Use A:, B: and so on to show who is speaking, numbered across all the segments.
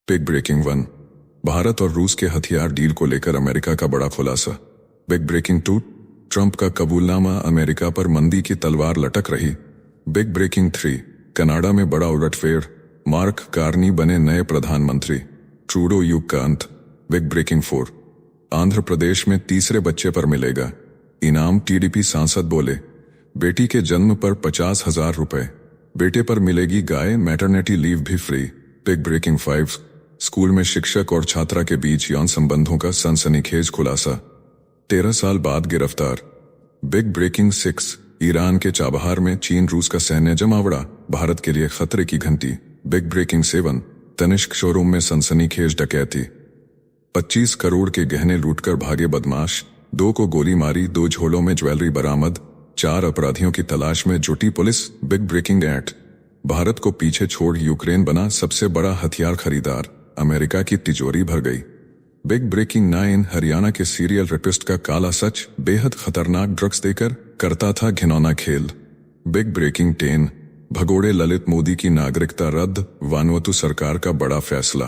A: Big breaking 1। Bharat और रूस के हथियार डील को लेकर अमेरिका का बड़ा खुलासा। Big breaking 2। ट्रंप का कबूलनामा, अमेरिका पर मंदी की तलवार लटक रही। Big breaking 3। कनाडा में बड़ा उलटफेर, मार्क कार्नी बने नए प्रधानमंत्री, ट्रूडो युग का अंत। Big breaking 4। आंध्र प्रदेश में तीसरे बच्चे पर मिलेगा इनाम, टीडीपी सांसद बोले। बेटी के जन्म पर 50,000 रुपए, बेटे पर मिलेगी गाय, मैटरनिटी लीव भी फ्री। Big breaking 5। स्कूल में शिक्षक और छात्रा के बीच यौन संबंधों का सनसनीखेज खुलासा, 13 साल बाद गिरफ्तार। Big breaking 6। ईरान के चाबहार में चीन रूस का सैन्य जमावड़ा, भारत के लिए खतरे की घंटी। Big breaking 7। तनिष्क शोरूम में सनसनीखेज डकैती, 25 करोड़ के गहने लूटकर भागे बदमाश, 2 को गोली मारी, 2 झोलों में ज्वेलरी बरामद, 4 अपराधियों की तलाश में जुटी पुलिस। Big breaking 8। भारत को पीछे छोड़ यूक्रेन बना सबसे बड़ा हथियार खरीदार, अमेरिका की तिजोरी भर गई। Big breaking 9। हरियाणा के सीरियल रेपिस्ट का काला सच, बेहद खतरनाक ड्रग्स देकर करता था घिनौना खेल। Big breaking 10। भगोड़े ललित मोदी की नागरिकता रद्द, वानुअतु सरकार का बड़ा फैसला।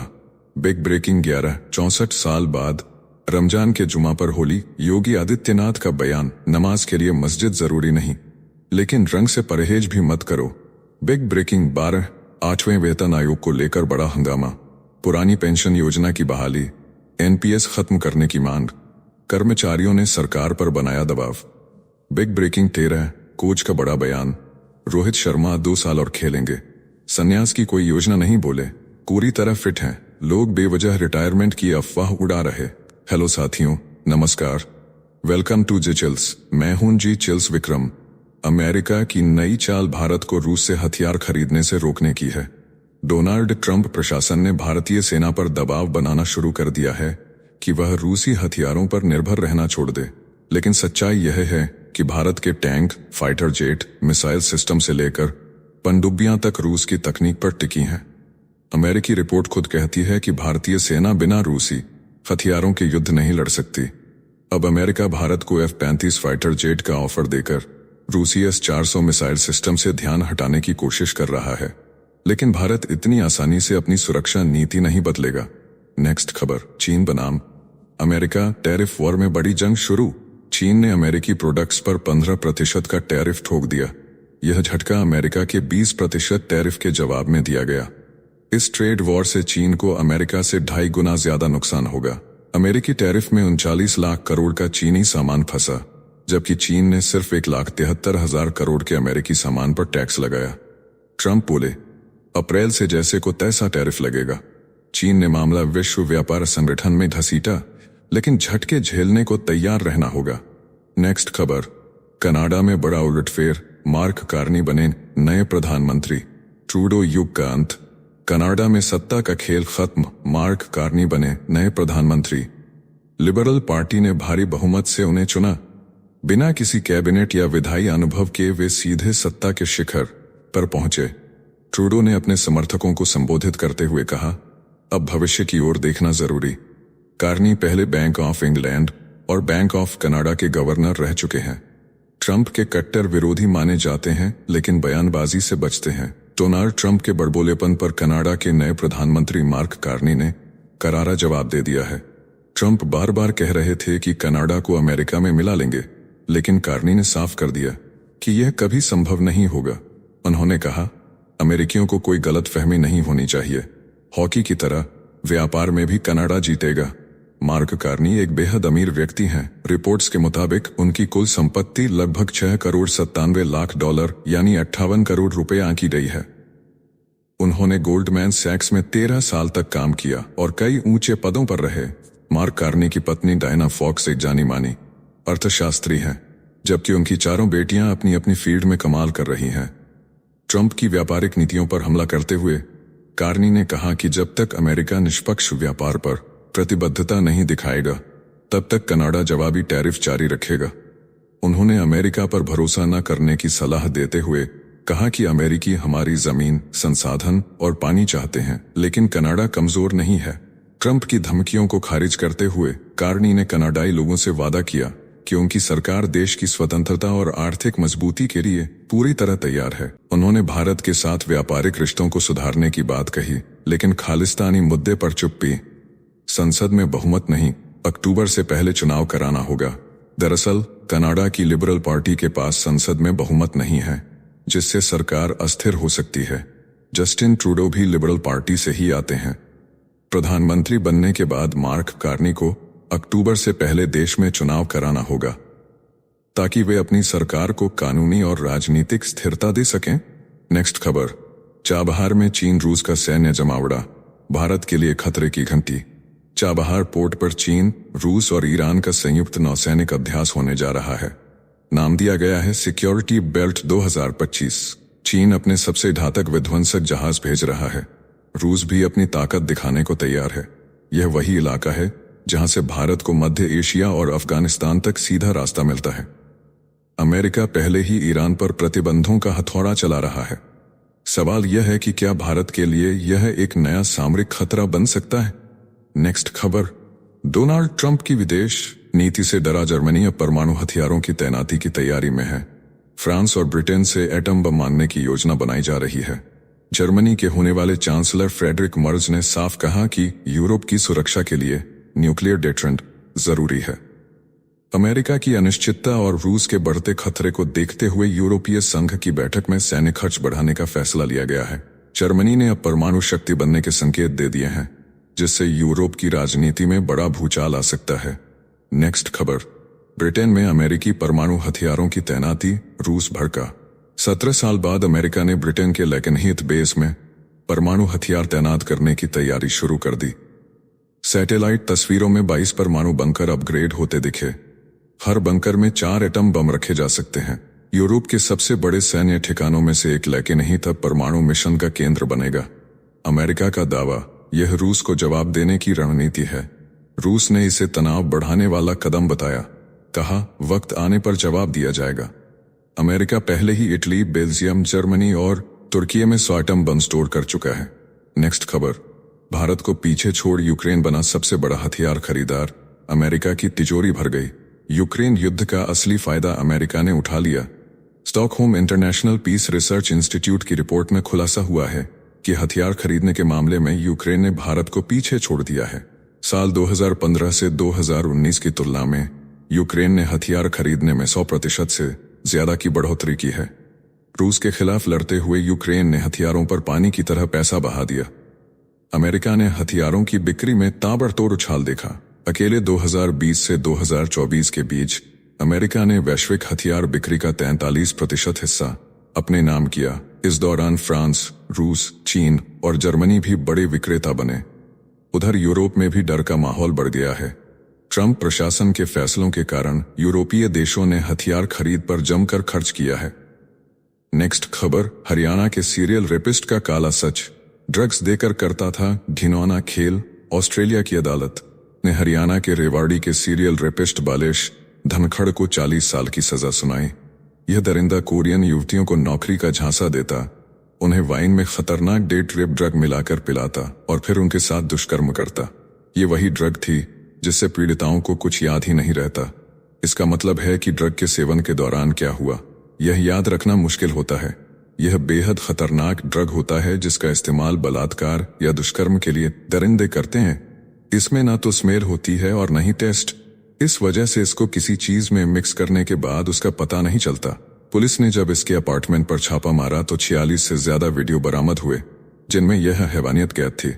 A: Big breaking 11। 64 साल बाद रमजान के जुमा पर होली, योगी आदित्यनाथ का बयान, नमाज के लिए मस्जिद जरूरी नहीं, लेकिन रंग से परहेज भी मत करो। Big breaking 12। 8वें वेतन आयोग को लेकर बड़ा हंगामा, पुरानी पेंशन योजना की बहाली, एनपीएस खत्म करने की मांग, कर्मचारियों ने सरकार पर बनाया दबाव। Big breaking 13। कोच का बड़ा बयान, रोहित शर्मा 2 साल और खेलेंगे, संन्यास की कोई योजना नहीं बोले, पूरी तरह फिट हैं, लोग बेवजह रिटायरमेंट की अफवाह उड़ा रहे। हेलो साथियों, नमस्कार, वेलकम टू जी चिल्स। मैं हूं जी चिल्स विक्रम। अमेरिका की नई चाल भारत को रूस से हथियार खरीदने से रोकने की है। डोनाल्ड ट्रंप प्रशासन ने भारतीय सेना पर दबाव बनाना शुरू कर दिया है कि वह रूसी हथियारों पर निर्भर रहना छोड़ दे, लेकिन सच्चाई यह है कि भारत के tank, fighter jet, missile system से लेकर पनडुब्बियां तक रूस की तकनीक पर टिकी हैं। अमेरिकी रिपोर्ट खुद कहती है कि भारतीय सेना बिना रूसी हथियारों के युद्ध नहीं लड़ सकती। अब अमेरिका भारत को F-35 फाइटर जेट का ऑफर देकर रूसी S-400 मिसाइल सिस्टम से ध्यान हटाने की कोशिश कर रहा है, लेकिन भारत इतनी आसानी से अपनी सुरक्षा नीति नहीं बदलेगा। नेक्स्ट खबर, चीन बनाम अमेरिका टैरिफ वॉर में बड़ी जंग शुरू। चीन ने अमेरिकी प्रोडक्ट्स पर 15% का टैरिफ ठोक दिया। यह झटका अमेरिका के 20% टैरिफ के जवाब में दिया गया। इस ट्रेड वॉर से चीन को अमेरिका से 2.5 गुना ज्यादा नुकसान होगा। अमेरिकी टैरिफ में 39 लाख करोड़ का चीनी सामान फंसा, जबकि चीन ने सिर्फ 1,73,000 करोड़ के अमेरिकी सामान पर टैक्स लगाया। ट्रंप बोले, अप्रैल से जैसे को तैसा टैरिफ लगेगा। चीन ने मामला विश्व व्यापार संगठन में घसीटा, लेकिन झटके झेलने को तैयार रहना होगा। नेक्स्ट खबर, कनाडा में बड़ा उलटफेर, मार्क कार्नी बने नए प्रधानमंत्री, ट्रूडो युग का अंत। कनाडा में सत्ता का खेल खत्म, मार्क कार्नी बने नए प्रधानमंत्री। लिबरल पार्टी ने भारी बहुमत से उन्हें चुना। बिना किसी कैबिनेट या विधायी अनुभव के वे सीधे सत्ता के शिखर पर पहुंचे। ट्रूडो ने अपने समर्थकों को संबोधित करते हुए कहा, अब भविष्य की ओर देखना जरूरी। कार्नी पहले बैंक ऑफ इंग्लैंड और बैंक ऑफ कनाडा के गवर्नर रह चुके हैं। ट्रंप के कट्टर विरोधी माने जाते हैं, लेकिन बयानबाजी से बचते हैं। डोनाल्ड ट्रंप के बड़बोलेपन पर कनाडा के नए प्रधानमंत्री मार्क कार्नी ने करारा जवाब दे दिया है। ट्रंप बार बार कह रहे थे कि कनाडा को अमेरिका में मिला लेंगे, लेकिन कार्नी ने साफ कर दिया कि यह कभी संभव नहीं होगा। उन्होंने कहा, अमेरिकियों को कोई गलतफहमी नहीं होनी चाहिए, हॉकी की तरह व्यापार में भी कनाडा जीतेगा। मार्क कार्नी एक बेहद अमीर व्यक्ति हैं। रिपोर्ट्स के मुताबिक उनकी कुल संपत्ति लगभग 6 करोड़ 97 लाख डॉलर यानी 58 करोड़ रुपए आंकी गई है। उन्होंने गोल्डमैन सैक्स में 13 साल तक काम किया और कई ऊंचे पदों पर रहे। मार्क कार्नी की पत्नी डायना फॉक्स एक जानी मानी अर्थशास्त्री हैं, जबकि उनकी 4 बेटियां अपनी अपनी फील्ड में कमाल कर रही हैं। ट्रंप की व्यापारिक नीतियों पर हमला करते हुए कार्नी ने कहा कि जब तक अमेरिका निष्पक्ष व्यापार पर प्रतिबद्धता नहीं दिखाएगा, तब तक कनाडा जवाबी टैरिफ जारी रखेगा। उन्होंने अमेरिका पर भरोसा न करने की सलाह देते हुए कहा कि अमेरिकी हमारी जमीन, संसाधन और पानी चाहते हैं, लेकिन कनाडा कमजोर नहीं है। ट्रंप की धमकियों को खारिज करते हुए कार्नी ने कनाडाई लोगों से वादा किया कि उनकी सरकार देश की स्वतंत्रता और आर्थिक मजबूती के लिए पूरी तरह तैयार है। उन्होंने भारत के साथ व्यापारिक रिश्तों को सुधारने की बात कही, लेकिन खालिस्तानी मुद्दे पर चुप्पी। संसद में बहुमत नहीं, अक्टूबर से पहले चुनाव कराना होगा। दरअसल कनाडा की लिबरल पार्टी के पास संसद में बहुमत नहीं है, जिससे सरकार अस्थिर हो सकती है। जस्टिन ट्रूडो भी लिबरल पार्टी से ही आते हैं। प्रधानमंत्री बनने के बाद मार्क कार्नी को अक्टूबर से पहले देश में चुनाव कराना होगा, ताकि वे अपनी सरकार को कानूनी और राजनीतिक स्थिरता दे सकें। नेक्स्ट खबर, चाबहार में चीन रूस का सैन्य जमावड़ा, भारत के लिए खतरे की घंटी। चाबहार पोर्ट पर चीन, रूस और ईरान का संयुक्त नौसैनिक अभ्यास होने जा रहा है। नाम दिया गया है सिक्योरिटी बेल्ट 2025। चीन अपने सबसे घातक विध्वंसक जहाज भेज रहा है। रूस भी अपनी ताकत दिखाने को तैयार है। यह वही इलाका है जहां से भारत को मध्य एशिया और अफगानिस्तान तक सीधा रास्ता मिलता है। अमेरिका पहले ही ईरान पर प्रतिबंधों का हथौड़ा चला रहा है। सवाल यह है कि क्या भारत के लिए यह एक नया सामरिक खतरा बन सकता है। नेक्स्ट खबर, डोनाल्ड ट्रंप की विदेश नीति से डरा जर्मनी अब परमाणु हथियारों की तैनाती की तैयारी में है। फ्रांस और ब्रिटेन से एटम बम मारने की योजना बनाई जा रही है। जर्मनी के होने वाले चांसलर फ्रेडरिक मर्ज ने साफ कहा कि यूरोप की सुरक्षा के लिए न्यूक्लियर डेटरेंट जरूरी है। अमेरिका की अनिश्चितता और रूस के बढ़ते खतरे को देखते हुए यूरोपीय संघ की बैठक में सैन्य खर्च बढ़ाने का फैसला लिया गया है। जर्मनी ने अब परमाणु शक्ति बनने के संकेत दे दिए हैं, जिससे यूरोप की राजनीति में बड़ा भूचाल आ सकता है। नेक्स्ट खबर, ब्रिटेन में अमेरिकी परमाणु हथियारों की तैनाती, रूस भड़का। 17 साल बाद अमेरिका ने ब्रिटेन के लेकनहीथ बेस में परमाणु हथियार तैनात करने की तैयारी शुरू कर दी। सैटेलाइट तस्वीरों में 22 परमाणु बंकर अपग्रेड होते दिखे। हर बंकर में 4 एटम बम रखे जा सकते हैं। यूरोप के सबसे बड़े सैन्य ठिकानों में से एक लेकनहीथ अब परमाणु मिशन का केंद्र बनेगा। अमेरिका का दावा, यह रूस को जवाब देने की रणनीति है। रूस ने इसे तनाव बढ़ाने वाला कदम बताया, कहा वक्त आने पर जवाब दिया जाएगा। अमेरिका पहले ही इटली, बेल्जियम, जर्मनी और तुर्की में 100 एटम बम स्टोर कर चुका है। नेक्स्ट खबर, भारत को पीछे छोड़ यूक्रेन बना सबसे बड़ा हथियार खरीदार, अमेरिका की तिजोरी भर गई। यूक्रेन युद्ध का असली फायदा अमेरिका ने उठा लिया। Stockholm International Peace Research Institute की रिपोर्ट में खुलासा हुआ है कि हथियार खरीदने के मामले में यूक्रेन ने भारत को पीछे छोड़ दिया है। साल 2015 से 2019 की तुलना में यूक्रेन ने हथियार खरीदने में 100% से ज्यादा की बढ़ोतरी की है। रूस के खिलाफ लड़ते हुए यूक्रेन ने हथियारों पर पानी की तरह पैसा बहा दिया। अमेरिका ने हथियारों की बिक्री में ताबड़तोड़ उछाल देखा। अकेले 2020 से 2024 के बीच अमेरिका ने वैश्विक हथियार बिक्री का 43% हिस्सा अपने नाम किया। इस दौरान फ्रांस, रूस, चीन और जर्मनी भी बड़े विक्रेता बने। उधर यूरोप में भी डर का माहौल बढ़ गया है। ट्रंप प्रशासन के फैसलों के कारण यूरोपीय देशों ने हथियार खरीद पर जमकर खर्च किया है। नेक्स्ट खबर, हरियाणा के सीरियल रेपिस्ट का काला सच, ड्रग्स देकर करता था घिनौना खेल। ऑस्ट्रेलिया की अदालत ने हरियाणा के रेवाड़ी के सीरियल रेपिस्ट बालेश धनखड़ को 40 साल की सजा सुनाई। यह दरिंदा कोरियन युवतियों को नौकरी का झांसा देता, उन्हें वाइन में खतरनाक डेट रेप ड्रग मिलाकर पिलाता और फिर उनके साथ दुष्कर्म करता। ये वही ड्रग थी जिससे पीड़िताओं को कुछ याद ही नहीं रहता। इसका मतलब है कि ड्रग के सेवन के दौरान क्या हुआ, यह याद रखना मुश्किल होता है। यह बेहद खतरनाक ड्रग होता है जिसका इस्तेमाल बलात्कार या दुष्कर्म के लिए दरिंदे करते हैं। इसमें ना तो स्मेल होती है और न ही टेस्ट। इस वजह से इसको किसी चीज में मिक्स करने के बाद उसका पता नहीं चलता। पुलिस ने जब इसके अपार्टमेंट पर छापा मारा तो 46 से ज्यादा वीडियो बरामद हुए, जिनमें यह हैवानियत कैद थी।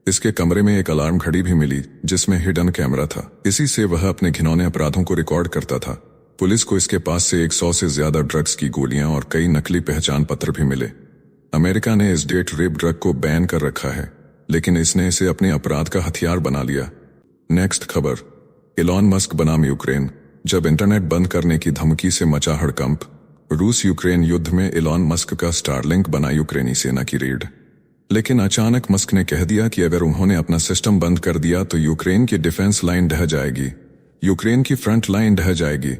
A: इसके कमरे में एक अलार्म घड़ी भी मिली जिसमें हिडन कैमरा था। इसी से वह अपने घिनौने अपराधों को रिकॉर्ड करता था। पुलिस को इसके पास से 100 से ज्यादा ड्रग्स की गोलियां और कई नकली पहचान पत्र भी मिले। अमेरिका ने इस डेट रेप ड्रग को बैन कर रखा है, लेकिन इसने इसे अपने अपराध का हथियार बना लिया। नेक्स्ट खबर, इलॉन मस्क बनाम यूक्रेन, जब इंटरनेट बंद करने की धमकी से मचा हड़कंप। रूस यूक्रेन युद्ध में इलॉन मस्क का स्टारलिंक बना यूक्रेनी सेना की रीढ़। लेकिन अचानक मस्क ने कह दिया कि अगर उन्होंने अपना सिस्टम बंद कर दिया तो यूक्रेन की डिफेंस लाइन ढह जाएगी, यूक्रेन की फ्रंट लाइन ढह जाएगी।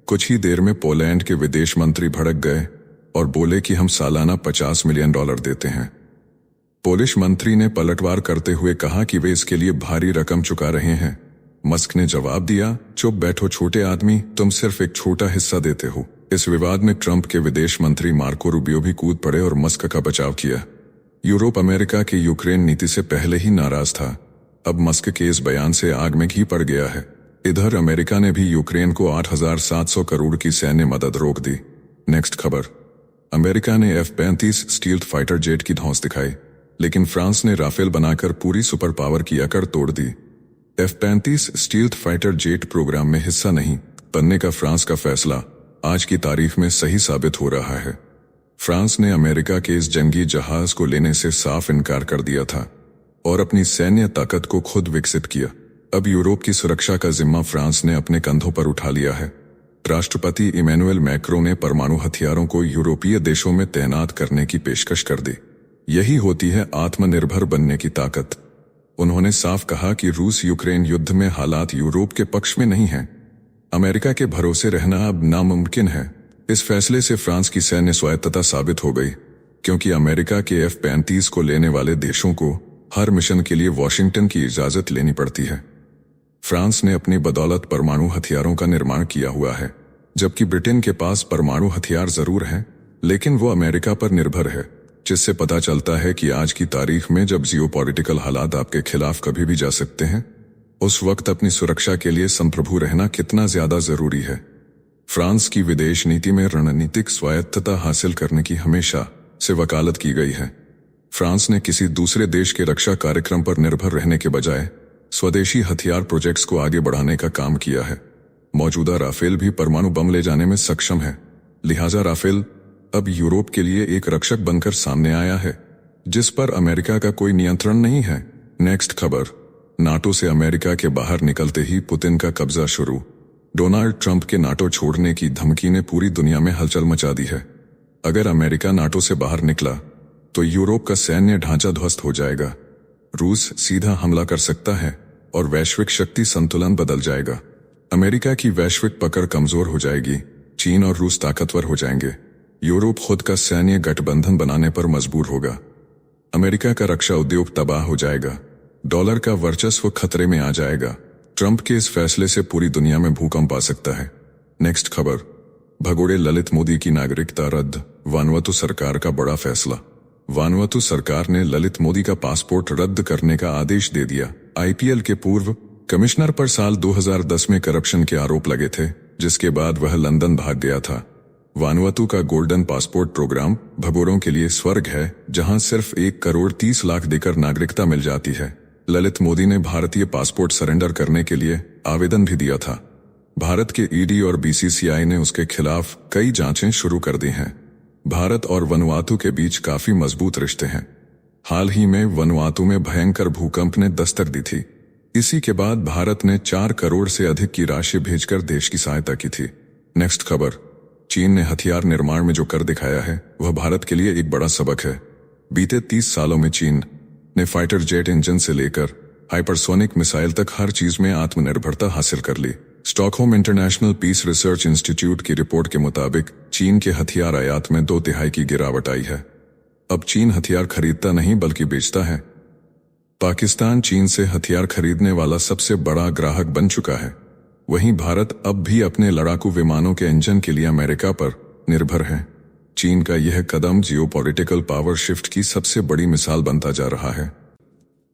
A: कुछ ही देर में पोलैंड के विदेश मंत्री भड़क गए और बोले कि हम सालाना $50 मिलियन देते हैं। पोलिश मंत्री ने पलटवार करते हुए कहा कि वे इसके लिए भारी रकम चुका रहे हैं। मस्क ने जवाब दिया, चुप बैठो छोटे आदमी, तुम सिर्फ एक छोटा हिस्सा देते हो। इस विवाद में ट्रंप के विदेश मंत्री मार्को रूबियो भी कूद पड़े और मस्क का बचाव किया। यूरोप अमेरिका की यूक्रेन नीति से पहले ही नाराज था, अब मस्क के इस बयान से आग में घी पड़ गया है। इधर अमेरिका ने भी यूक्रेन को 8,700 करोड़ की सैन्य मदद रोक दी। नेक्स्ट खबर, अमेरिका ने F-35 स्टील्थ फाइटर जेट की धौंस दिखाई, लेकिन फ्रांस ने राफेल बनाकर पूरी सुपर पावर की अकड़ तोड़ दी। F-35 stealth fighter jet programme में हिस्सा नहीं बनने का फ्रांस का फैसला आज की तारीख में सही साबित हो रहा है। फ्रांस ने अमेरिका के इस जंगी जहाज को लेने से साफ इनकार कर दिया था और अपनी सैन्य ताकत को खुद विकसित किया। अब यूरोप की सुरक्षा का जिम्मा फ्रांस ने अपने कंधों पर उठा लिया है। राष्ट्रपति इमैनुअल मैक्रो ने परमाणु हथियारों को यूरोपीय देशों में तैनात करने की पेशकश कर दी। यही होती है आत्मनिर्भर बनने की ताकत। उन्होंने साफ कहा कि रूस यूक्रेन युद्ध में हालात यूरोप के पक्ष में नहीं हैं। अमेरिका के भरोसे रहना अब नामुमकिन है। इस फैसले से फ्रांस की सैन्य स्वायत्तता साबित हो गई, क्योंकि अमेरिका के F-35 को लेने वाले देशों को हर मिशन के लिए वॉशिंगटन की इजाजत लेनी पड़ती है। फ्रांस ने अपनी बदौलत परमाणु हथियारों का निर्माण किया हुआ है, जबकि ब्रिटेन के पास परमाणु हथियार जरूर हैं, लेकिन वो अमेरिका पर निर्भर है, जिससे पता चलता है कि आज की तारीख में जब जियोपॉलिटिकल हालात आपके खिलाफ कभी भी जा सकते हैं, उस वक्त अपनी सुरक्षा के लिए संप्रभु रहना कितना ज्यादा जरूरी है। फ्रांस की विदेश नीति में रणनीतिक स्वायत्तता हासिल करने की हमेशा से वकालत की गई है। फ्रांस ने किसी दूसरे देश के रक्षा कार्यक्रम पर निर्भर रहने के बजाय स्वदेशी हथियार प्रोजेक्ट्स को आगे बढ़ाने का काम किया है। मौजूदा राफेल भी परमाणु बम ले जाने में सक्षम है, लिहाजा राफेल अब यूरोप के लिए एक रक्षक बनकर सामने आया है, जिस पर अमेरिका का कोई नियंत्रण नहीं है। नेक्स्ट खबर, नाटो से अमेरिका के बाहर निकलते ही पुतिन का कब्जा शुरू। डोनाल्ड ट्रंप के नाटो छोड़ने की धमकी ने पूरी दुनिया में हलचल मचा दी है। अगर अमेरिका नाटो से बाहर निकला तो यूरोप का सैन्य ढांचा ध्वस्त हो जाएगा, रूस सीधा हमला कर सकता है और वैश्विक शक्ति संतुलन बदल जाएगा। अमेरिका की वैश्विक पकड़ कमजोर हो जाएगी, चीन और रूस ताकतवर हो जाएंगे, यूरोप खुद का सैन्य गठबंधन बनाने पर मजबूर होगा, अमेरिका का रक्षा उद्योग तबाह हो जाएगा, डॉलर का वर्चस्व खतरे में आ जाएगा। ट्रंप के इस फैसले से पूरी दुनिया में भूकंप आ सकता है। नेक्स्ट खबर, भगोड़े ललित मोदी की नागरिकता रद्द, वानुअतु सरकार का बड़ा फैसला। वानुअतु सरकार ने ललित मोदी का पासपोर्ट रद्द करने का आदेश दे दिया। आईपीएल के पूर्व कमिश्नर पर साल 2010 में करप्शन के आरोप लगे थे, जिसके बाद वह लंदन भाग गया था। वानुअतु का गोल्डन पासपोर्ट प्रोग्राम भगोड़ों के लिए स्वर्ग है, जहां सिर्फ 1,30,00,000 देकर नागरिकता मिल जाती है। ललित मोदी ने भारतीय पासपोर्ट सरेंडर करने के लिए आवेदन भी दिया था। भारत के ईडी और बीसीसीआई ने उसके खिलाफ कई जांचें शुरू कर दी हैं। भारत और वनुआतु के बीच काफी मजबूत रिश्ते हैं। हाल ही में वनुआतु में भयंकर भूकंप ने दस्तक दी थी। इसी के बाद भारत ने 4 करोड़ से अधिक की राशि भेजकर देश की सहायता की थी। नेक्स्ट खबर, चीन ने हथियार निर्माण में जो कर दिखाया है वह भारत के लिए एक बड़ा सबक है। बीते 30 सालों में चीन ने फाइटर जेट इंजन से लेकर हाइपरसोनिक मिसाइल तक हर चीज में आत्मनिर्भरता हासिल कर ली। Stockholm International Peace Research Institute की रिपोर्ट के मुताबिक चीन के हथियार आयात में 2/3 की गिरावट आई है। अब चीन हथियार खरीदता नहीं बल्कि बेचता है। पाकिस्तान चीन से हथियार खरीदने वाला सबसे बड़ा ग्राहक बन चुका है। वहीं भारत अब भी अपने लड़ाकू विमानों के इंजन के लिए अमेरिका पर निर्भर है। चीन का यह कदम जियोपॉलिटिकल पावर शिफ्ट की सबसे बड़ी मिसाल बनता जा रहा है।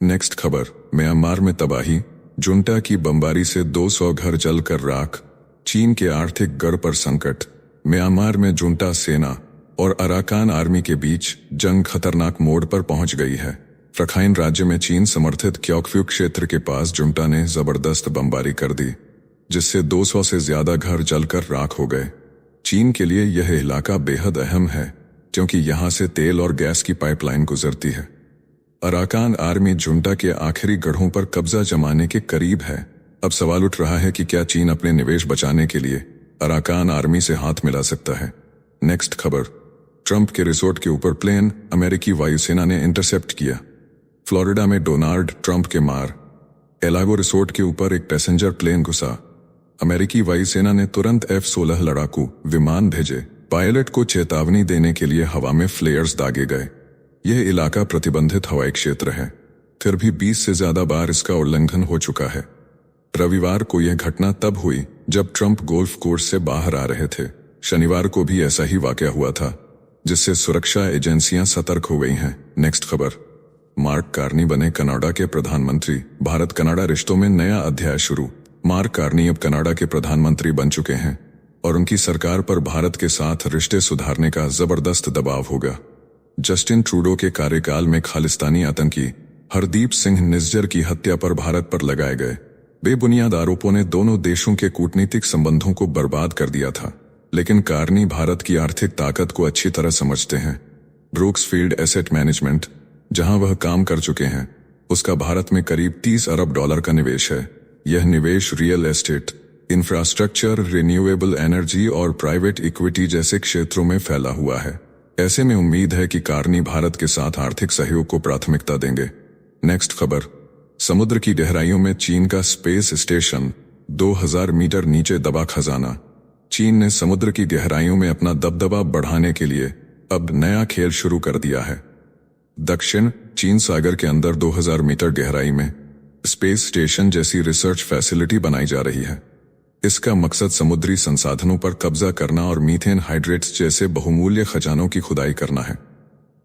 A: नेक्स्ट खबर, म्यांमार में तबाही, जुंटा की बमबारी से 200 घर जलकर राख, चीन के आर्थिक गढ़ पर संकट। म्यांमार में जुंटा सेना और अराकान आर्मी के बीच जंग खतरनाक मोड़ पर पहुंच गई है। रखाइन राज्य में चीन समर्थित क्योकफ्यू क्षेत्र के पास जुंटा ने जबरदस्त बमबारी कर दी, जिससे 200 से ज्यादा घर जलकर राख हो गए। चीन के लिए यह इलाका बेहद अहम है, क्योंकि यहां से तेल और गैस की पाइपलाइन गुजरती है। अराकान आर्मी जुंटा के आखिरी गढ़ों पर कब्जा जमाने के करीब है। अब सवाल उठ रहा है कि क्या चीन अपने निवेश बचाने के लिए अराकान आर्मी से हाथ मिला सकता है। नेक्स्ट खबर, ट्रंप के रिसोर्ट के ऊपर प्लेन अमेरिकी वायुसेना ने इंटरसेप्ट किया। फ्लोरिडा में डोनाल्ड ट्रंप के मार एलागो रिसोर्ट के ऊपर एक पैसेंजर प्लेन घुसा। अमेरिकी वायुसेना ने तुरंत F-16 लड़ाकू विमान भेजे। पायलट को चेतावनी देने के लिए हवा में फ्लेयर्स दागे गए। यह इलाका प्रतिबंधित हवाई क्षेत्र है, फिर भी 20 से ज्यादा बार इसका उल्लंघन हो चुका है। रविवार को यह घटना तब हुई जब ट्रंप गोल्फ कोर्स से बाहर आ रहे थे। शनिवार को भी ऐसा ही वाकया हुआ था, जिससे सुरक्षा एजेंसियां सतर्क हो गई हैं। नेक्स्ट खबर, मार्क कार्नी बने कनाडा के प्रधानमंत्री। भारत कनाडा रिश्तों में नया अध्याय शुरू। मार्क कार्नी अब कनाडा के प्रधानमंत्री बन चुके हैं और उनकी सरकार पर भारत के साथ रिश्ते सुधारने का जबरदस्त दबाव होगा। जस्टिन ट्रूडो के कार्यकाल में खालिस्तानी आतंकी हरदीप सिंह निज्जर की हत्या पर भारत पर लगाए गए बेबुनियाद आरोपों ने दोनों देशों के कूटनीतिक संबंधों को बर्बाद कर दिया था, लेकिन कार्नी भारत की आर्थिक ताकत को अच्छी तरह समझते हैं। ब्रूक्सफील्ड एसेट मैनेजमेंट, जहां वह काम कर चुके हैं, उसका भारत में करीब $30 अरब का निवेश है। यह निवेश real estate, infrastructure, renewable energy और प्राइवेट इक्विटी जैसे क्षेत्रों में फैला हुआ है। ऐसे में उम्मीद है कि कार्नी भारत के साथ आर्थिक सहयोग को प्राथमिकता देंगे। नेक्स्ट खबर, समुद्र की गहराइयों में चीन का स्पेस स्टेशन, 2000 मीटर नीचे दबा खजाना। चीन ने समुद्र की गहराइयों में अपना दबदबा बढ़ाने के लिए अब नया खेल शुरू कर दिया है। दक्षिण चीन सागर के अंदर 2000 मीटर गहराई में स्पेस स्टेशन जैसी रिसर्च फैसिलिटी बनाई जा रही है। इसका मकसद समुद्री संसाधनों पर कब्जा करना और मीथेन हाइड्रेट्स जैसे बहुमूल्य खजानों की खुदाई करना है।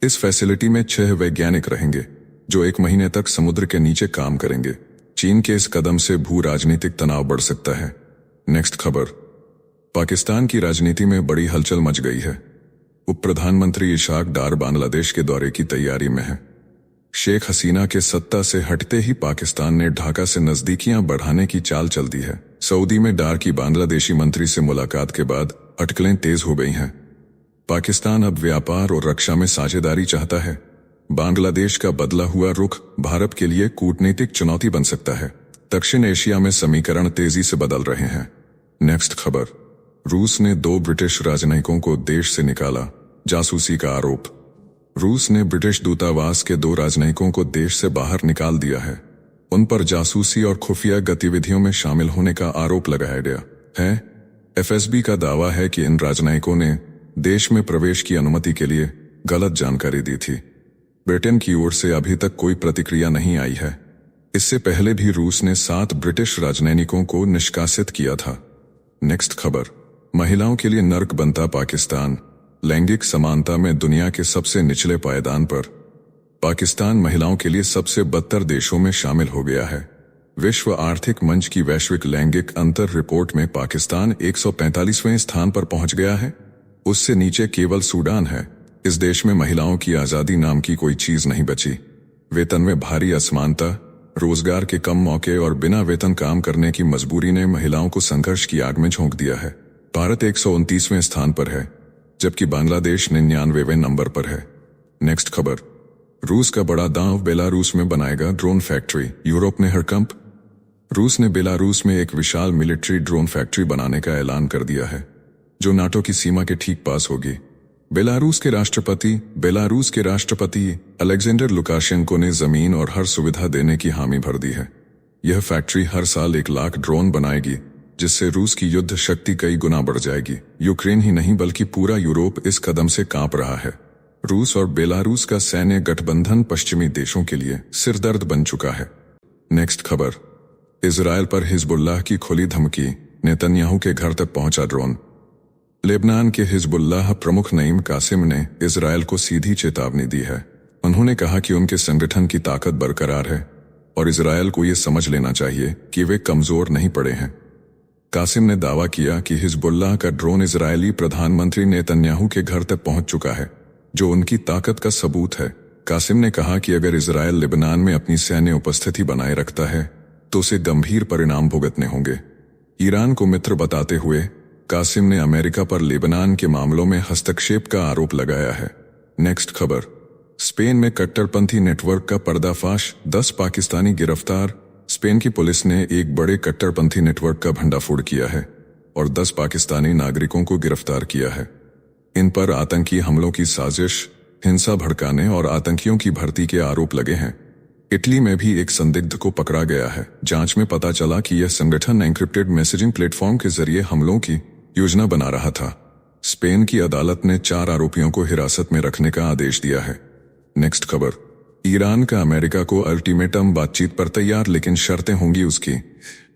A: इस फैसिलिटी में 6 वैज्ञानिक रहेंगे जो 1 महीने तक समुद्र के नीचे काम करेंगे। चीन के इस कदम से भू राजनीतिक तनाव बढ़ सकता है। नेक्स्ट खबर, पाकिस्तान की राजनीति में बड़ी हलचल मच गई है। उप प्रधानमंत्री इशाक डार बांग्लादेश के दौरे की तैयारी में है। शेख हसीना के सत्ता से हटते ही पाकिस्तान ने ढाका से नजदीकियां बढ़ाने की चाल चल दी है। सऊदी में डार की बांग्लादेशी मंत्री से मुलाकात के बाद अटकलें तेज हो गई हैं। पाकिस्तान अब व्यापार और रक्षा में साझेदारी चाहता है। बांग्लादेश का बदला हुआ रुख भारत के लिए कूटनीतिक चुनौती बन सकता है। दक्षिण एशिया में समीकरण तेजी से बदल रहे हैं। नेक्स्ट खबर, रूस ने 2 ब्रिटिश राजनयिकों को देश से निकाला, जासूसी का आरोप। रूस ने ब्रिटिश दूतावास के 2 राजनयिकों को देश से बाहर निकाल दिया है। उन पर जासूसी और खुफिया गतिविधियों में शामिल होने का आरोप लगाया गया है। एफएसबी का दावा है कि इन राजनयिकों ने देश में प्रवेश की अनुमति के लिए गलत जानकारी दी थी। ब्रिटेन की ओर से अभी तक कोई प्रतिक्रिया नहीं आई है। इससे पहले भी रूस ने 7 ब्रिटिश राजनयिकों को निष्कासित किया था। नेक्स्ट खबर, महिलाओं के लिए नर्क बनता पाकिस्तान। लैंगिक समानता में दुनिया के सबसे निचले पायदान पर पाकिस्तान महिलाओं के लिए सबसे बदतर देशों में शामिल हो गया है। विश्व आर्थिक मंच की वैश्विक लैंगिक अंतर रिपोर्ट में पाकिस्तान 145वें स्थान पर पहुंच गया है। उससे नीचे केवल सूडान है। इस देश में महिलाओं की आजादी नाम की कोई चीज नहीं बची। वेतन में भारी असमानता, रोजगार के कम मौके और बिना वेतन काम करने की मजबूरी ने महिलाओं को संघर्ष की आग में झोंक दिया है। भारत 129वें स्थान पर है, जबकि बांग्लादेश 99वें नंबर पर है। नेक्स्ट खबर, रूस का बड़ा दांव बेलारूस में बनाएगा ड्रोन फैक्ट्री। यूरोप ने हड़कंप। रूस ने बेलारूस में एक विशाल मिलिट्री ड्रोन फैक्ट्री बनाने का ऐलान कर दिया है, जो नाटो की सीमा के ठीक पास होगी। बेलारूस के राष्ट्रपति अलेक्जेंडर लुकाशेंको ने जमीन और हर सुविधा देने की हामी भर दी है। यह फैक्ट्री हर साल 1 लाख ड्रोन बनाएगी, जिससे रूस की युद्ध शक्ति कई गुना बढ़ जाएगी। यूक्रेन ही नहीं बल्कि पूरा यूरोप इस कदम से कांप रहा है। रूस और बेलारूस का सैन्य गठबंधन पश्चिमी देशों के लिए सिरदर्द बन चुका है। नेक्स्ट खबर, इजरायल पर हिजबुल्लाह की खुली धमकी, नेतन्याहू के घर तक पहुंचा ड्रोन। लेबनान के हिजबुल्लाह प्रमुख नईम कासिम ने इजरायल को सीधी चेतावनी दी है। उन्होंने कहा कि उनके संगठन की ताकत बरकरार है और इजरायल को यह समझ लेना चाहिए कि वे कमजोर नहीं पड़े हैं। कासिम ने दावा किया कि हिजबुल्लाह का ड्रोन इजरायली प्रधानमंत्री नेतन्याहू के घर तक पहुंच चुका है, जो उनकी ताकत का सबूत है। कासिम ने कहा कि अगर इजरायल लेबनान में अपनी सैन्य उपस्थिति बनाए रखता है तो उसे गंभीर परिणाम भुगतने होंगे। ईरान को मित्र बताते हुए कासिम ने अमेरिका पर लेबनान के मामलों में हस्तक्षेप का आरोप लगाया है। नेक्स्ट खबर, स्पेन में कट्टरपंथी नेटवर्क का पर्दाफाश, 10 पाकिस्तानी गिरफ्तार। स्पेन की पुलिस ने एक बड़े कट्टरपंथी नेटवर्क का भंडाफोड़ किया है और 10 पाकिस्तानी नागरिकों को गिरफ्तार किया है। इन पर आतंकी हमलों की साजिश, हिंसा भड़काने और आतंकियों की भर्ती के आरोप लगे हैं। इटली में भी एक संदिग्ध को पकड़ा गया है। जांच में पता चला कि यह संगठन एन्क्रिप्टेड मैसेजिंग प्लेटफॉर्म के जरिए हमलों की योजना बना रहा था। स्पेन की अदालत ने 4 आरोपियों को हिरासत में रखने का आदेश दिया है। नेक्स्ट खबर, ईरान का अमेरिका को अल्टीमेटम, बातचीत पर तैयार लेकिन शर्तें होंगी उसकी।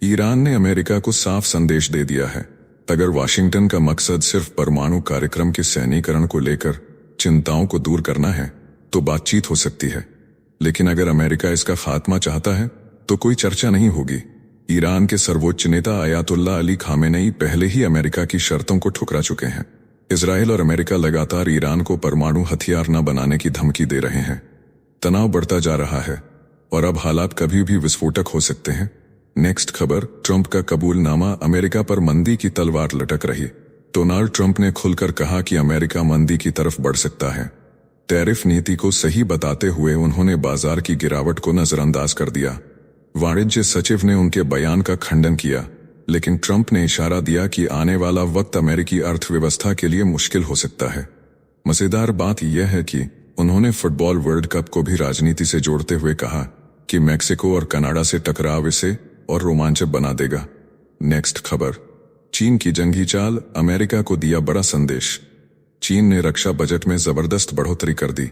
A: ईरान ने अमेरिका को साफ संदेश दे दिया है, अगर वाशिंगटन का मकसद सिर्फ परमाणु कार्यक्रम के सैन्यीकरण को लेकर चिंताओं को दूर करना है तो बातचीत हो सकती है, लेकिन अगर अमेरिका इसका खात्मा चाहता है तो कोई चर्चा नहीं होगी। ईरान के सर्वोच्च नेता आयतुल्लाह अली खामेनेई पहले ही अमेरिका की शर्तों को ठुकरा चुके हैं। इजराइल और अमेरिका लगातार ईरान को परमाणु हथियार न बनाने की धमकी दे रहे हैं। तनाव बढ़ता जा रहा है और अब हालात कभी भी विस्फोटक हो सकते हैं। नेक्स्ट खबर, ट्रंप का कबूलनामा, अमेरिका पर मंदी की तलवार लटक रही। डोनाल्ड ट्रंप ने खुलकर कहा कि अमेरिका मंदी की तरफ बढ़ सकता है। टैरिफ नीति को सही बताते हुए उन्होंने बाजार की गिरावट को नजरअंदाज कर दिया। वाणिज्य सचिव ने उनके बयान का खंडन किया, लेकिन ट्रंप ने इशारा दिया कि आने वाला वक्त अमेरिकी अर्थव्यवस्था के लिए मुश्किल हो सकता है। मजेदार बात यह है कि उन्होंने फुटबॉल वर्ल्ड कप को भी राजनीति से जोड़ते हुए कहा कि मैक्सिको और कनाडा से टकराव इसे और रोमांचक बना देगा। नेक्स्ट खबर, चीन की जंगी चाल, अमेरिका को दिया बड़ा संदेश। चीन ने रक्षा बजट में जबरदस्त बढ़ोतरी कर दी।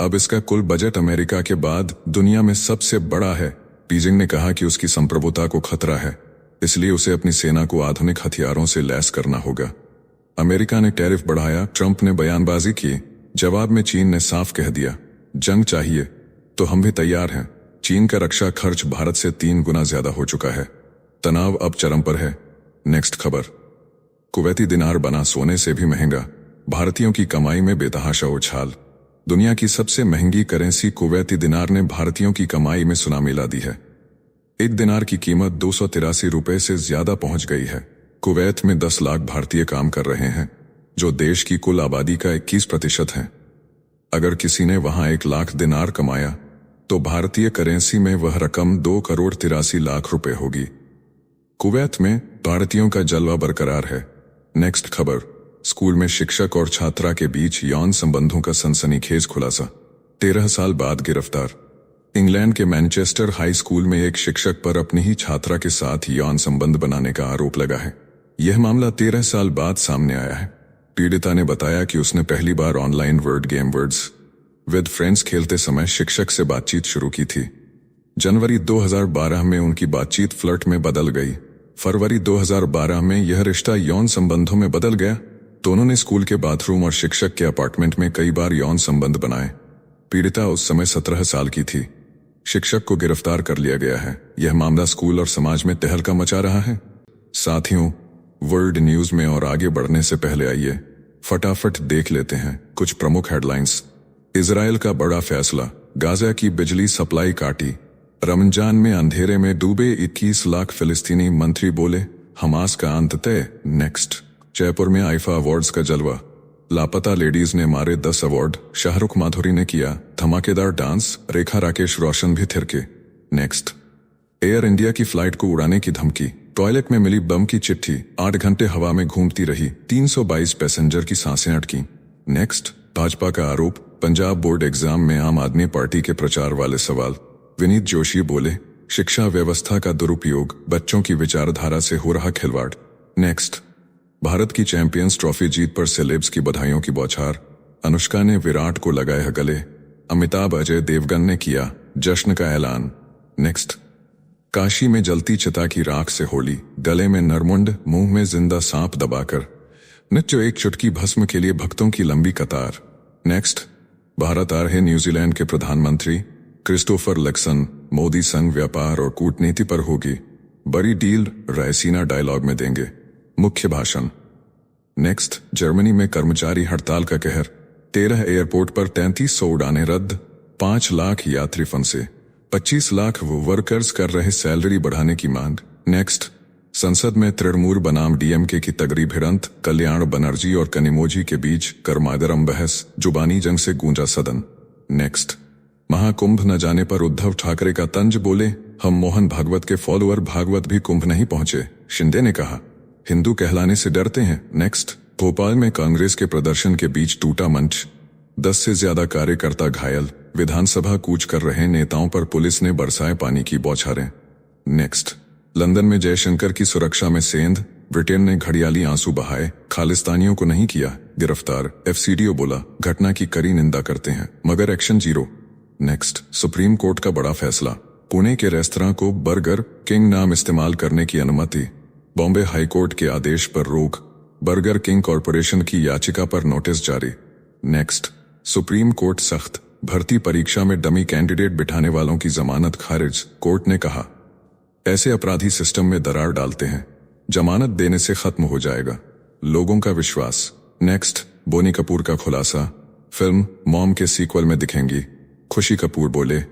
A: अब इसका कुल बजट अमेरिका के बाद दुनिया में सबसे बड़ा है। बीजिंग ने कहा कि उसकी संप्रभुता को खतरा है, इसलिए उसे अपनी सेना को आधुनिक हथियारों से लैस करना होगा। अमेरिका ने टैरिफ बढ़ाया, ट्रंप ने बयानबाजी की। जवाब में चीन ने साफ कह दिया, जंग चाहिए तो हम भी तैयार हैं। चीन का रक्षा खर्च भारत से 3 गुना ज्यादा हो चुका है। तनाव अब चरम पर है। नेक्स्ट खबर, कुवैती दिनार बना सोने से भी महंगा, भारतीयों की कमाई में बेतहाशा उछाल। दुनिया की सबसे महंगी करेंसी कुवैती दिनार ने भारतीयों की कमाई में सुनामी ला दी है। एक दिनार की कीमत 283 रुपए से ज्यादा पहुंच गई है। कुवैत में 10 लाख भारतीय काम कर रहे हैं, जो देश की कुल आबादी का 21% है। अगर किसी ने वहां 1 लाख दिनार कमाया तो भारतीय करेंसी में वह रकम 2,83,00,000 रुपए होगी। कुवैत में भारतीयों का जलवा बरकरार है। नेक्स्ट खबर, स्कूल में शिक्षक और छात्रा के बीच यौन संबंधों का सनसनीखेज खुलासा, 13 साल बाद गिरफ्तार। इंग्लैंड के मैनचेस्टर हाई स्कूल में एक शिक्षक पर अपनी ही छात्रा के साथ यौन संबंध बनाने का आरोप लगा है। यह मामला 13 साल बाद सामने आया है। पीड़िता ने बताया कि उसने पहली बार online word game Words with Friends खेलते समय शिक्षक से बातचीत शुरू की थी। जनवरी 2012 में उनकी बातचीत फ्लर्ट में बदल गई। फरवरी 2012 में यह रिश्ता यौन संबंधों में बदल गया। दोनों ने स्कूल के बाथरूम और शिक्षक के अपार्टमेंट में कई बार यौन संबंध बनाए। पीड़िता उस समय 17 साल की थी। शिक्षक को गिरफ्तार कर लिया गया है। यह मामला स्कूल और समाज में तहलका मचा रहा है। साथियों, वर्ल्ड न्यूज में और आगे बढ़ने से पहले आइए फटाफट देख लेते हैं कुछ प्रमुख हेडलाइंस। इजराइल का बड़ा फैसला, गाजा की बिजली सप्लाई काटी। रमजान में अंधेरे में डूबे 21 लाख फिलिस्तीनी, मंत्री बोले हमास का अंत तय। नेक्स्ट, जयपुर में आईफा अवार्ड्स का जलवा, लापता लेडीज ने मारे 10 अवार्ड, शाहरुख माधुरी ने किया धमाकेदार डांस, रेखा राकेश रोशन भी थिरके। नेक्स्ट, एयर इंडिया की फ्लाइट को उड़ाने की धमकी, टॉयलेट में मिली बम की चिट्ठी, 8 घंटे हवा में घूमती रही, 322 पैसेंजर की सांसें अटकी। नेक्स्ट, भाजपा का आरोप, पंजाब बोर्ड एग्जाम में आम आदमी पार्टी के प्रचार वाले सवाल, विनीत जोशी बोले शिक्षा व्यवस्था का दुरुपयोग, बच्चों की विचारधारा से हो रहा खिलवाड़। नेक्स्ट, भारत की चैंपियंस ट्रॉफी जीत पर सेलेब्स की बधाइयों की बौछार, अनुष्का ने विराट को लगाया गले, अमिताभ अजय देवगन ने किया जश्न का ऐलान। नेक्स्ट, काशी में जलती चिता की राख से होली, गले में नरमुंड, मुंह में जिंदा सांप दबाकर नृत्य, एक चुटकी भस्म के लिए भक्तों की लंबी कतार। नेक्स्ट, भारत आ रहे न्यूजीलैंड के प्रधानमंत्री क्रिस्टोफर लक्सन, मोदी संग व्यापार और कूटनीति पर होगी बड़ी डील, रायसीना डायलॉग में देंगे मुख्य भाषण। नेक्स्ट, जर्मनी में कर्मचारी हड़ताल का कहर, 13 एयरपोर्ट पर 3300 उड़ानें रद्द, 5 लाख यात्री फंसे, 25 लाख वर्कर्स कर रहे सैलरी बढ़ाने की मांग। नेक्स्ट, संसद में तृणमूल बनाम डीएमके की तगड़ी भिड़ंत, कल्याण बनर्जी और कनिमोझी के बीच गर्मागरम बहस, जुबानी जंग से गूंजा सदन। नेक्स्ट, महाकुंभ न जाने पर उद्धव ठाकरे का तंज, बोले हम मोहन भागवत के फॉलोअर, भागवत भी कुंभ नहीं पहुंचे। शिंदे ने कहा हिंदू कहलाने से डरते हैं। नेक्स्ट, भोपाल में कांग्रेस के प्रदर्शन के बीच टूटा मंच, 10 से ज्यादा कार्यकर्ता घायल, विधानसभा कूच कर रहे नेताओं पर पुलिस ने बरसाए पानी की बौछारें। नेक्स्ट, लंदन में जयशंकर की सुरक्षा में सेंध, ब्रिटेन ने घड़ियाली आंसू बहाए, खालिस्तानियों को नहीं किया गिरफ्तार, एफसीडीओ बोला घटना की कड़ी निंदा करते हैं मगर action zero. Next, supreme court का बड़ा फैसला, पुणे के रेस्तरां को बर्गर किंग नाम इस्तेमाल करने की अनुमति, बॉम्बे हाईकोर्ट के आदेश पर रोक, बर्गर किंग कॉरपोरेशन की याचिका पर नोटिस जारी। नेक्स्ट, सुप्रीम कोर्ट सख्त, भर्ती परीक्षा में डमी कैंडिडेट बिठाने वालों की जमानत खारिज, कोर्ट ने कहा ऐसे अपराधी सिस्टम में दरार डालते हैं, जमानत देने से खत्म हो जाएगा लोगों का विश्वास। नेक्स्ट, बोनी कपूर का खुलासा, फिल्म मॉम के सीक्वल में दिखेंगी। खुशी कपूर बोले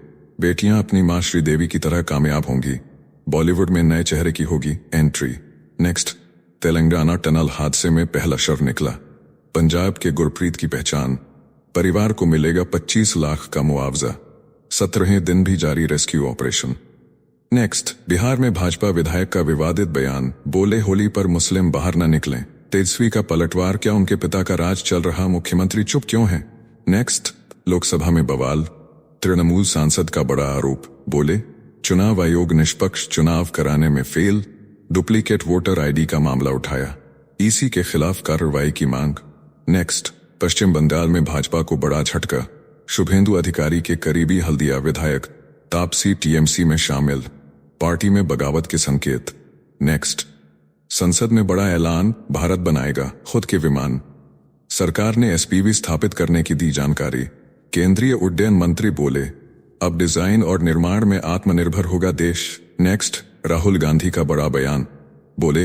A: बेटियां अपनी मां श्रीदेवी की तरह कामयाब होंगी, बॉलीवुड में नए चेहरे की होगी एंट्री। नेक्स्ट, तेलंगाना टनल हादसे में पहला शव निकला, पंजाब के गुरप्रीत की पहचान, परिवार को मिलेगा 25 लाख का मुआवजा, 17वें दिन भी जारी रेस्क्यू ऑपरेशन। नेक्स्ट, बिहार में भाजपा विधायक का विवादित बयान, बोले होली पर मुस्लिम बाहर न निकलें, तेजस्वी का पलटवार, क्या उनके पिता का राज चल रहा, मुख्यमंत्री चुप क्यों हैं। नेक्स्ट, लोकसभा में बवाल, तृणमूल सांसद का बड़ा आरोप, बोले चुनाव आयोग निष्पक्ष चुनाव कराने में फेल, डुप्लीकेट वोटर आईडी का मामला उठाया, ईसी के खिलाफ कार्रवाई की मांग। नेक्स्ट, पश्चिम बंगाल में भाजपा को बड़ा झटका, शुभेंदु अधिकारी के करीबी हल्दिया विधायक तापसी टीएमसी में शामिल, पार्टी में बगावत के संकेत। नेक्स्ट, संसद में बड़ा ऐलान, भारत बनाएगा खुद के विमान, सरकार ने एसपीवी स्थापित करने की दी जानकारी, केंद्रीय उड्डयन मंत्री बोले अब डिजाइन और निर्माण में आत्मनिर्भर होगा देश। नेक्स्ट, राहुल गांधी का बड़ा बयान, बोले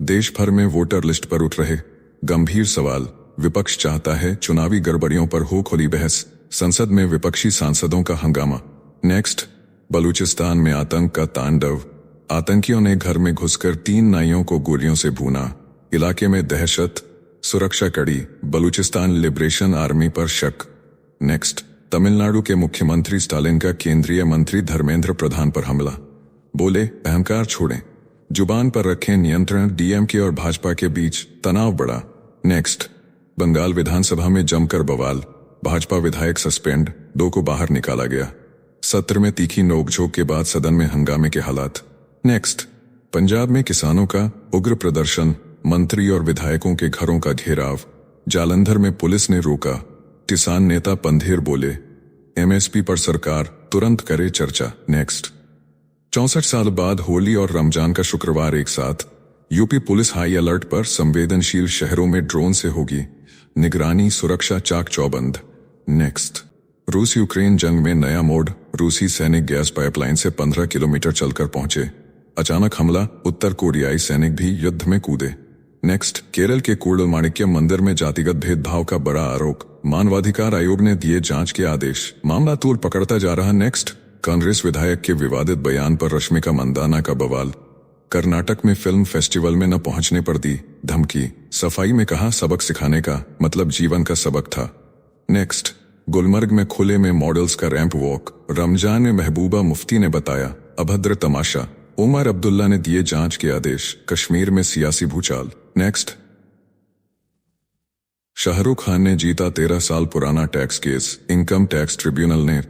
A: देश भर में वोटर लिस्ट पर उठ रहे गंभीर सवाल, विपक्ष चाहता है चुनावी गड़बड़ियों पर हो खुली बहस, संसद में विपक्षी सांसदों का हंगामा। नेक्स्ट, बलूचिस्तान में आतंक का तांडव, आतंकियों ने घर में घुसकर 3 नाइयों को गोलियों से भूना, इलाके में दहशत, सुरक्षा कड़ी, बलूचिस्तान लिबरेशन आर्मी पर शक। नेक्स्ट, तमिलनाडु के मुख्यमंत्री स्टालिन का केंद्रीय मंत्री धर्मेंद्र प्रधान पर हमला, बोले अहंकार छोड़ें, जुबान पर रखें नियंत्रण, डीएमके और भाजपा के बीच तनाव बढ़ा। नेक्स्ट, बंगाल विधानसभा में जमकर बवाल, भाजपा विधायक सस्पेंड, 2 को बाहर निकाला गया, सत्र में तीखी नोकझोंक के बाद सदन में हंगामे के हालात। नेक्स्ट, पंजाब में किसानों का उग्र प्रदर्शन, मंत्री और विधायकों के घरों का घेराव, जालंधर में पुलिस ने रोका, किसान नेता पंधेर बोले एमएसपी पर सरकार तुरंत करे चर्चा। नेक्स्ट, 64 साल बाद होली और रमजान का शुक्रवार एक साथ, यूपी पुलिस हाई अलर्ट पर, संवेदनशील शहरों में ड्रोन से होगी निगरानी, सुरक्षा चाक चौबंद। नेक्स्ट, रूस यूक्रेन जंग में नया मोड़, रूसी सैनिक गैस पाइपलाइन से 15 किलोमीटर चलकर पहुंचे, अचानक हमला, उत्तर कोरियाई सैनिक भी युद्ध में कूदे। नेक्स्ट, केरल के कूडलमाणिक्य मंदिर में जातिगत भेदभाव का बड़ा आरोप, मानवाधिकार आयोग ने दिए जांच के आदेश, मामला तूल पकड़ता जा रहा। नेक्स्ट, कांग्रेस विधायक के विवादित बयान पर रश्मिका मंदाना का बवाल, कर्नाटक में फिल्म फेस्टिवल में न पहुंचने पर दी धमकी, सफाई में कहा सबक सिखाने का मतलब जीवन का सबक था। नेक्स्ट, गुलमर्ग में खुले में मॉडल्स का रैंप वॉक, रमजान में महबूबा मुफ्ती ने बताया अभद्र तमाशा, उमर अब्दुल्ला ने दिए जांच के आदेश, कश्मीर में सियासी भूचाल। नेक्स्ट, शाहरुख खान ने जीता 13 साल पुराना tax case, income tax tribunal ने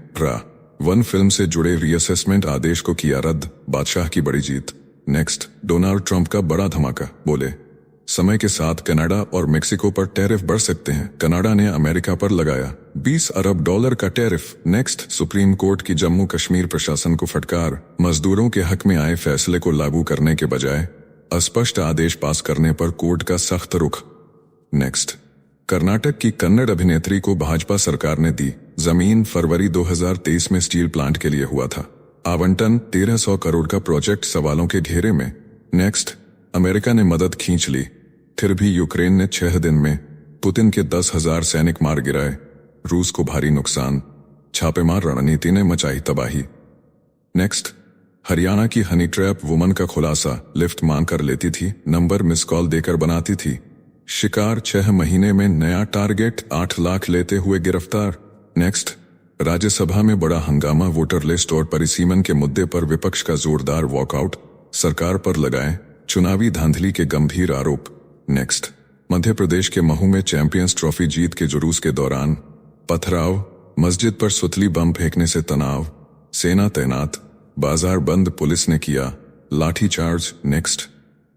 A: वन फिल्म से जुड़े रीअसेसमेंट आदेश को किया रद्द, बादशाह की बड़ी जीत। नेक्स्ट, डोनाल्ड ट्रंप का बड़ा धमाका, बोले समय के साथ कनाडा और मेक्सिको पर टैरिफ बढ़ सकते हैं, कनाडा ने अमेरिका पर लगाया $20 अरब का टैरिफ। नेक्स्ट, सुप्रीम कोर्ट की जम्मू कश्मीर प्रशासन को फटकार, मजदूरों के हक में आए फैसले को लागू करने के बजाय अस्पष्ट आदेश पास करने पर कोर्ट का सख्त रुख। नेक्स्ट, कर्नाटक की कन्नड़ अभिनेत्री को भाजपा सरकार ने दी जमीन, फरवरी 2023 में स्टील प्लांट के लिए हुआ था आवंटन, 1300 करोड़ का प्रोजेक्ट सवालों के घेरे में। नेक्स्ट, अमेरिका ने मदद खींच ली, फिर भी यूक्रेन ने 6 दिन में पुतिन के 10,000 सैनिक मार गिराए, रूस को भारी नुकसान, छापेमार रणनीति ने मचाई तबाही। नेक्स्ट, हरियाणा की हनी ट्रैप वुमन का खुलासा, लिफ्ट मांग कर लेती थी, नंबर मिस कॉल देकर बनाती थी, शिकार 6 महीने में नया टारगेट, 8 लाख लेते हुए गिरफ्तार। नेक्स्ट, राज्यसभा में बड़ा हंगामा, वोटर लिस्ट और परिसीमन के मुद्दे पर विपक्ष का जोरदार वॉकआउट, सरकार पर लगाए चुनावी धांधली के गंभीर आरोप। नेक्स्ट, मध्य प्रदेश के महू में चैंपियंस ट्रॉफी जीत के जुलूस के दौरान पथराव, मस्जिद पर सुतली बम फेंकने से तनाव, सेना तैनात, बाजार बंद, पुलिस ने किया लाठीचार्ज। नेक्स्ट,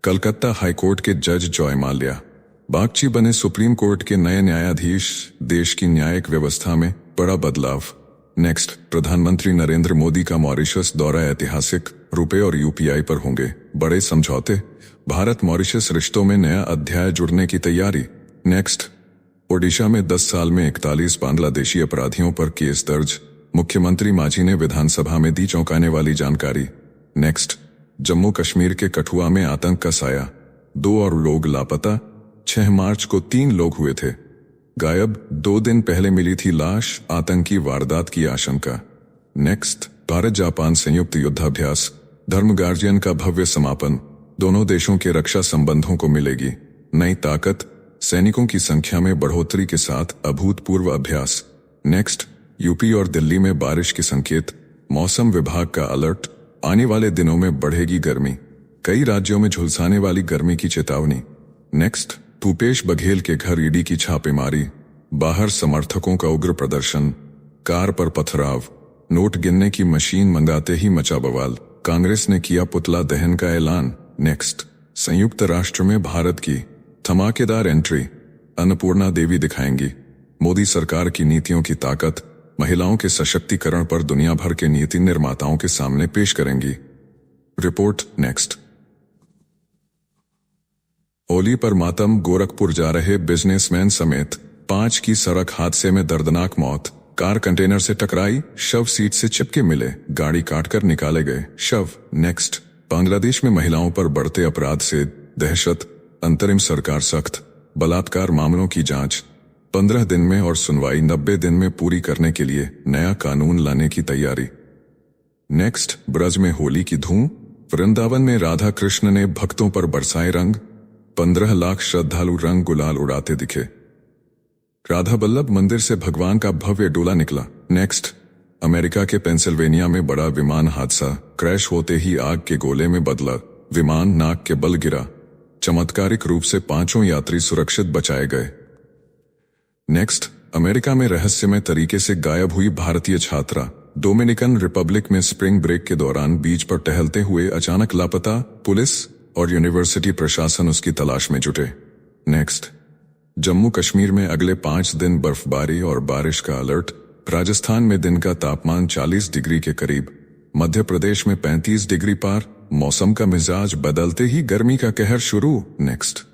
A: कलकत्ता हाईकोर्ट के जज जॉय माल्या बागची बने सुप्रीम कोर्ट के नए न्यायाधीश, देश की न्यायिक व्यवस्था में बड़ा बदलाव। नेक्स्ट, प्रधानमंत्री नरेंद्र मोदी का मॉरिशस दौरा ऐतिहासिक, रुपए और यूपीआई पर होंगे बड़े समझौते, भारत मॉरिशस रिश्तों में नया अध्याय जुड़ने की तैयारी। नेक्स्ट, ओडिशा में 10 साल में 41 बांग्लादेशी अपराधियों पर केस दर्ज, मुख्यमंत्री मांझी ने विधानसभा में दी चौंकाने वाली जानकारी। नेक्स्ट, जम्मू कश्मीर के कठुआ में आतंक का साया, 2 और लोग लापता, 6 मार्च को 3 लोग हुए थे गायब, 2 दिन पहले मिली थी लाश, आतंकी वारदात की आशंका। नेक्स्ट, भारत जापान संयुक्त युद्धाभ्यास, धर्म गार्जियन का भव्य समापन, दोनों देशों के रक्षा संबंधों को मिलेगी नई ताकत, सैनिकों की संख्या में बढ़ोतरी के साथ अभूतपूर्व अभ्यास। नेक्स्ट, यूपी और दिल्ली में बारिश के संकेत, मौसम विभाग का अलर्ट, आने वाले दिनों में बढ़ेगी गर्मी, कई राज्यों में झुलसाने वाली गर्मी की चेतावनी। नेक्स्ट, भूपेश बघेल के घर ईडी की छापेमारी, बाहर समर्थकों का उग्र प्रदर्शन, कार पर पथराव, नोट गिनने की मशीन मंगाते ही मचा बवाल, कांग्रेस ने किया पुतला दहन का ऐलान। नेक्स्ट, संयुक्त राष्ट्र में भारत की धमाकेदार एंट्री, अन्नपूर्णा देवी दिखाएंगी मोदी सरकार की नीतियों की ताकत, महिलाओं के सशक्तिकरण पर दुनिया भर के नीति निर्माताओं के सामने पेश करेंगी रिपोर्ट। नेक्स्ट, होली पर मातम, गोरखपुर जा रहे बिजनेसमैन समेत 5 की सड़क हादसे में दर्दनाक मौत, कार कंटेनर से टकराई, शव सीट से चिपके मिले, गाड़ी काटकर निकाले गए शव। नेक्स्ट, बांग्लादेश में महिलाओं पर बढ़ते अपराध से दहशत, अंतरिम सरकार सख्त, बलात्कार मामलों की जांच 15 दिन में और सुनवाई 90 दिन में पूरी करने के लिए नया कानून लाने की तैयारी। नेक्स्ट, ब्रज में होली की धूम, वृंदावन में राधा कृष्ण ने भक्तों पर बरसाए रंग, 15 लाख श्रद्धालु रंग गुलाल उड़ाते दिखे, राधा बल्लभ मंदिर से भगवान का भव्य डोला निकला। नेक्स्ट, अमेरिका के पेंसिल्वेनिया में बड़ा विमान हादसा, क्रैश होते ही आग के गोले में बदला, विमान नाक के बल गिरा, चमत्कारिक रूप से 5 यात्री सुरक्षित बचाए गए। नेक्स्ट, अमेरिका में रहस्यमय तरीके से गायब हुई भारतीय छात्रा, डोमिनिकन रिपब्लिक में स्प्रिंग ब्रेक के दौरान बीच पर टहलते हुए अचानक लापता, पुलिस और यूनिवर्सिटी प्रशासन उसकी तलाश में जुटे। नेक्स्ट, जम्मू कश्मीर में अगले 5 दिन बर्फबारी और बारिश का अलर्ट, राजस्थान में दिन का तापमान 40 डिग्री के करीब, मध्य प्रदेश में 35 डिग्री पार, मौसम का मिजाज बदलते ही गर्मी का कहर शुरू। नेक्स्ट,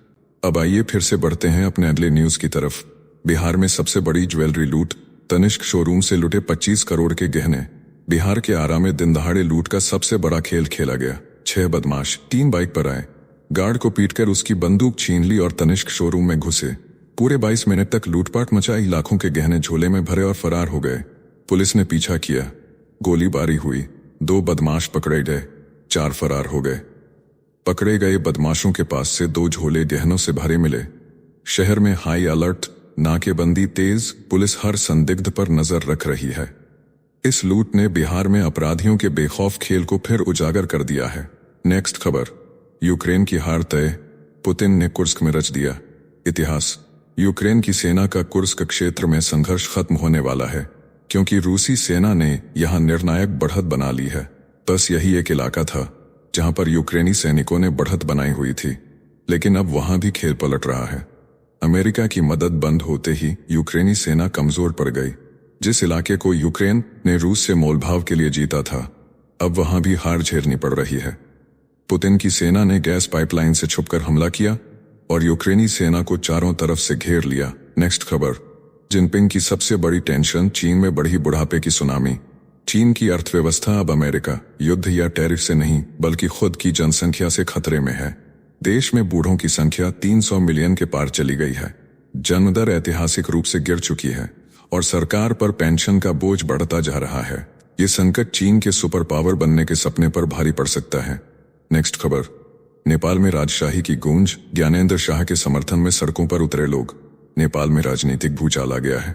A: अब आइए फिर से बढ़ते हैं अपने अगले न्यूज की तरफ। बिहार में सबसे बड़ी ज्वेलरी लूट, तनिष्क शोरूम से लुटे 25 करोड़ के गहने। बिहार के आरा में दिन दहाड़े लूट का सबसे बड़ा खेल खेला गया। 6 बदमाश 3 बाइक पर आए, गार्ड को पीटकर उसकी बंदूक छीन ली और तनिष्क शोरूम में घुसे। पूरे 22 मिनट तक लूटपाट मचाई, लाखों के गहने झोले में भरे और फरार हो गए। पुलिस ने पीछा किया, गोलीबारी हुई, 2 बदमाश पकड़े गए, 4 फरार हो गए। पकड़े गए बदमाशों के पास से 2 झोले गहनों से भरे मिले। शहर में हाई अलर्ट, नाकेबंदी तेज, पुलिस हर संदिग्ध पर नजर रख रही है। इस लूट ने बिहार में अपराधियों के बेखौफ खेल को फिर उजागर कर दिया है। नेक्स्ट खबर, यूक्रेन की हार तय, पुतिन ने कुर्स्क में रच दिया इतिहास। यूक्रेन की सेना का कुर्स्क क्षेत्र में संघर्ष खत्म होने वाला है, क्योंकि रूसी सेना ने यहां निर्णायक बढ़त बना ली है। बस यही एक इलाका था जहां पर यूक्रेनी सैनिकों ने बढ़त बनाई हुई थी, लेकिन अब वहां भी खेल पलट रहा है। अमेरिका की मदद बंद होते ही यूक्रेनी सेना कमजोर पड़ गई। जिस इलाके को यूक्रेन ने रूस से मोलभाव के लिए जीता था, अब वहां भी हार झेलनी पड़ रही है। पुतिन की सेना ने गैस पाइपलाइन से छुपकर हमला किया और यूक्रेनी सेना को चारों तरफ से घेर लिया। नेक्स्ट खबर, जिनपिंग की सबसे बड़ी टेंशन, चीन में बढ़ी बुढ़ापे की सुनामी। चीन की अर्थव्यवस्था अब अमेरिका, युद्ध या टैरिफ से नहीं बल्कि खुद की जनसंख्या से खतरे में है। देश में बूढ़ों की संख्या 300 मिलियन के पार चली गई है। जन्मदर ऐतिहासिक रूप से गिर चुकी है और सरकार पर पेंशन का बोझ बढ़ता जा रहा है। ये संकट चीन के सुपर पावर बनने के सपने पर भारी पड़ सकता है। नेक्स्ट खबर, नेपाल में राजशाही की गूंज, ज्ञानेंद्र शाह के समर्थन में सड़कों पर उतरे लोग। नेपाल में राजनीतिक भूचाल आ गया है।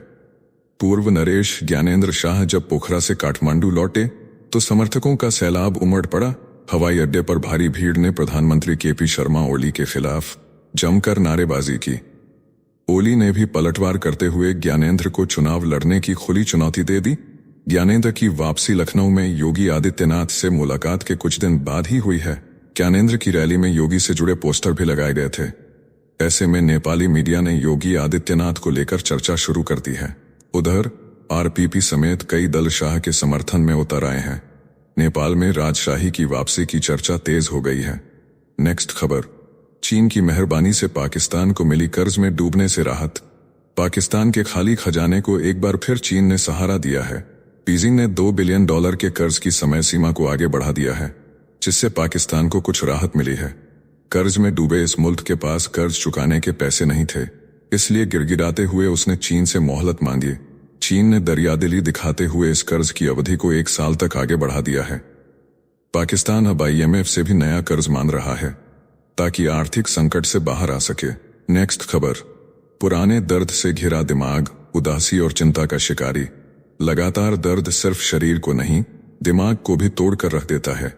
A: पूर्व नरेश ज्ञानेंद्र शाह जब पोखरा से काठमांडू लौटे तो समर्थकों का सैलाब उमड़ पड़ा। हवाई अड्डे पर भारी भीड़ ने प्रधानमंत्री केपी शर्मा ओली के खिलाफ जमकर नारेबाजी की। ओली ने भी पलटवार करते हुए ज्ञानेंद्र को चुनाव लड़ने की खुली चुनौती दे दी। ज्ञानेंद्र की वापसी लखनऊ में योगी आदित्यनाथ से मुलाकात के कुछ दिन बाद ही हुई है। ज्ञानेंद्र की रैली में योगी से जुड़े पोस्टर भी लगाए गए थे। ऐसे में नेपाली मीडिया ने योगी आदित्यनाथ को लेकर चर्चा शुरू कर दी है। उधर आरपीपी समेत कई दल शाह के समर्थन में उतर आए हैं। नेपाल में राजशाही की वापसी की चर्चा तेज हो गई है। नेक्स्ट खबर, चीन की मेहरबानी से पाकिस्तान को मिली कर्ज में डूबने से राहत। पाकिस्तान के खाली खजाने को एक बार फिर चीन ने सहारा दिया है। बीजिंग ने $2 बिलियन के कर्ज की समय सीमा को आगे बढ़ा दिया है, जिससे पाकिस्तान को कुछ राहत मिली है। कर्ज में डूबे इस मुल्क के पास कर्ज चुकाने के पैसे नहीं थे, इसलिए गिड़गिड़ाते हुए उसने चीन से मोहलत मांगी। चीन ने दरियादिली दिखाते हुए इस कर्ज की अवधि को 1 साल तक आगे बढ़ा दिया है। पाकिस्तान अब IMF से भी नया कर्ज मांग रहा है ताकि आर्थिक संकट से बाहर आ सके। नेक्स्ट खबर, पुराने दर्द से घिरा दिमाग, उदासी और चिंता का शिकारी। लगातार दर्द सिर्फ शरीर को नहीं, दिमाग को भी तोड़ कर रख देता है।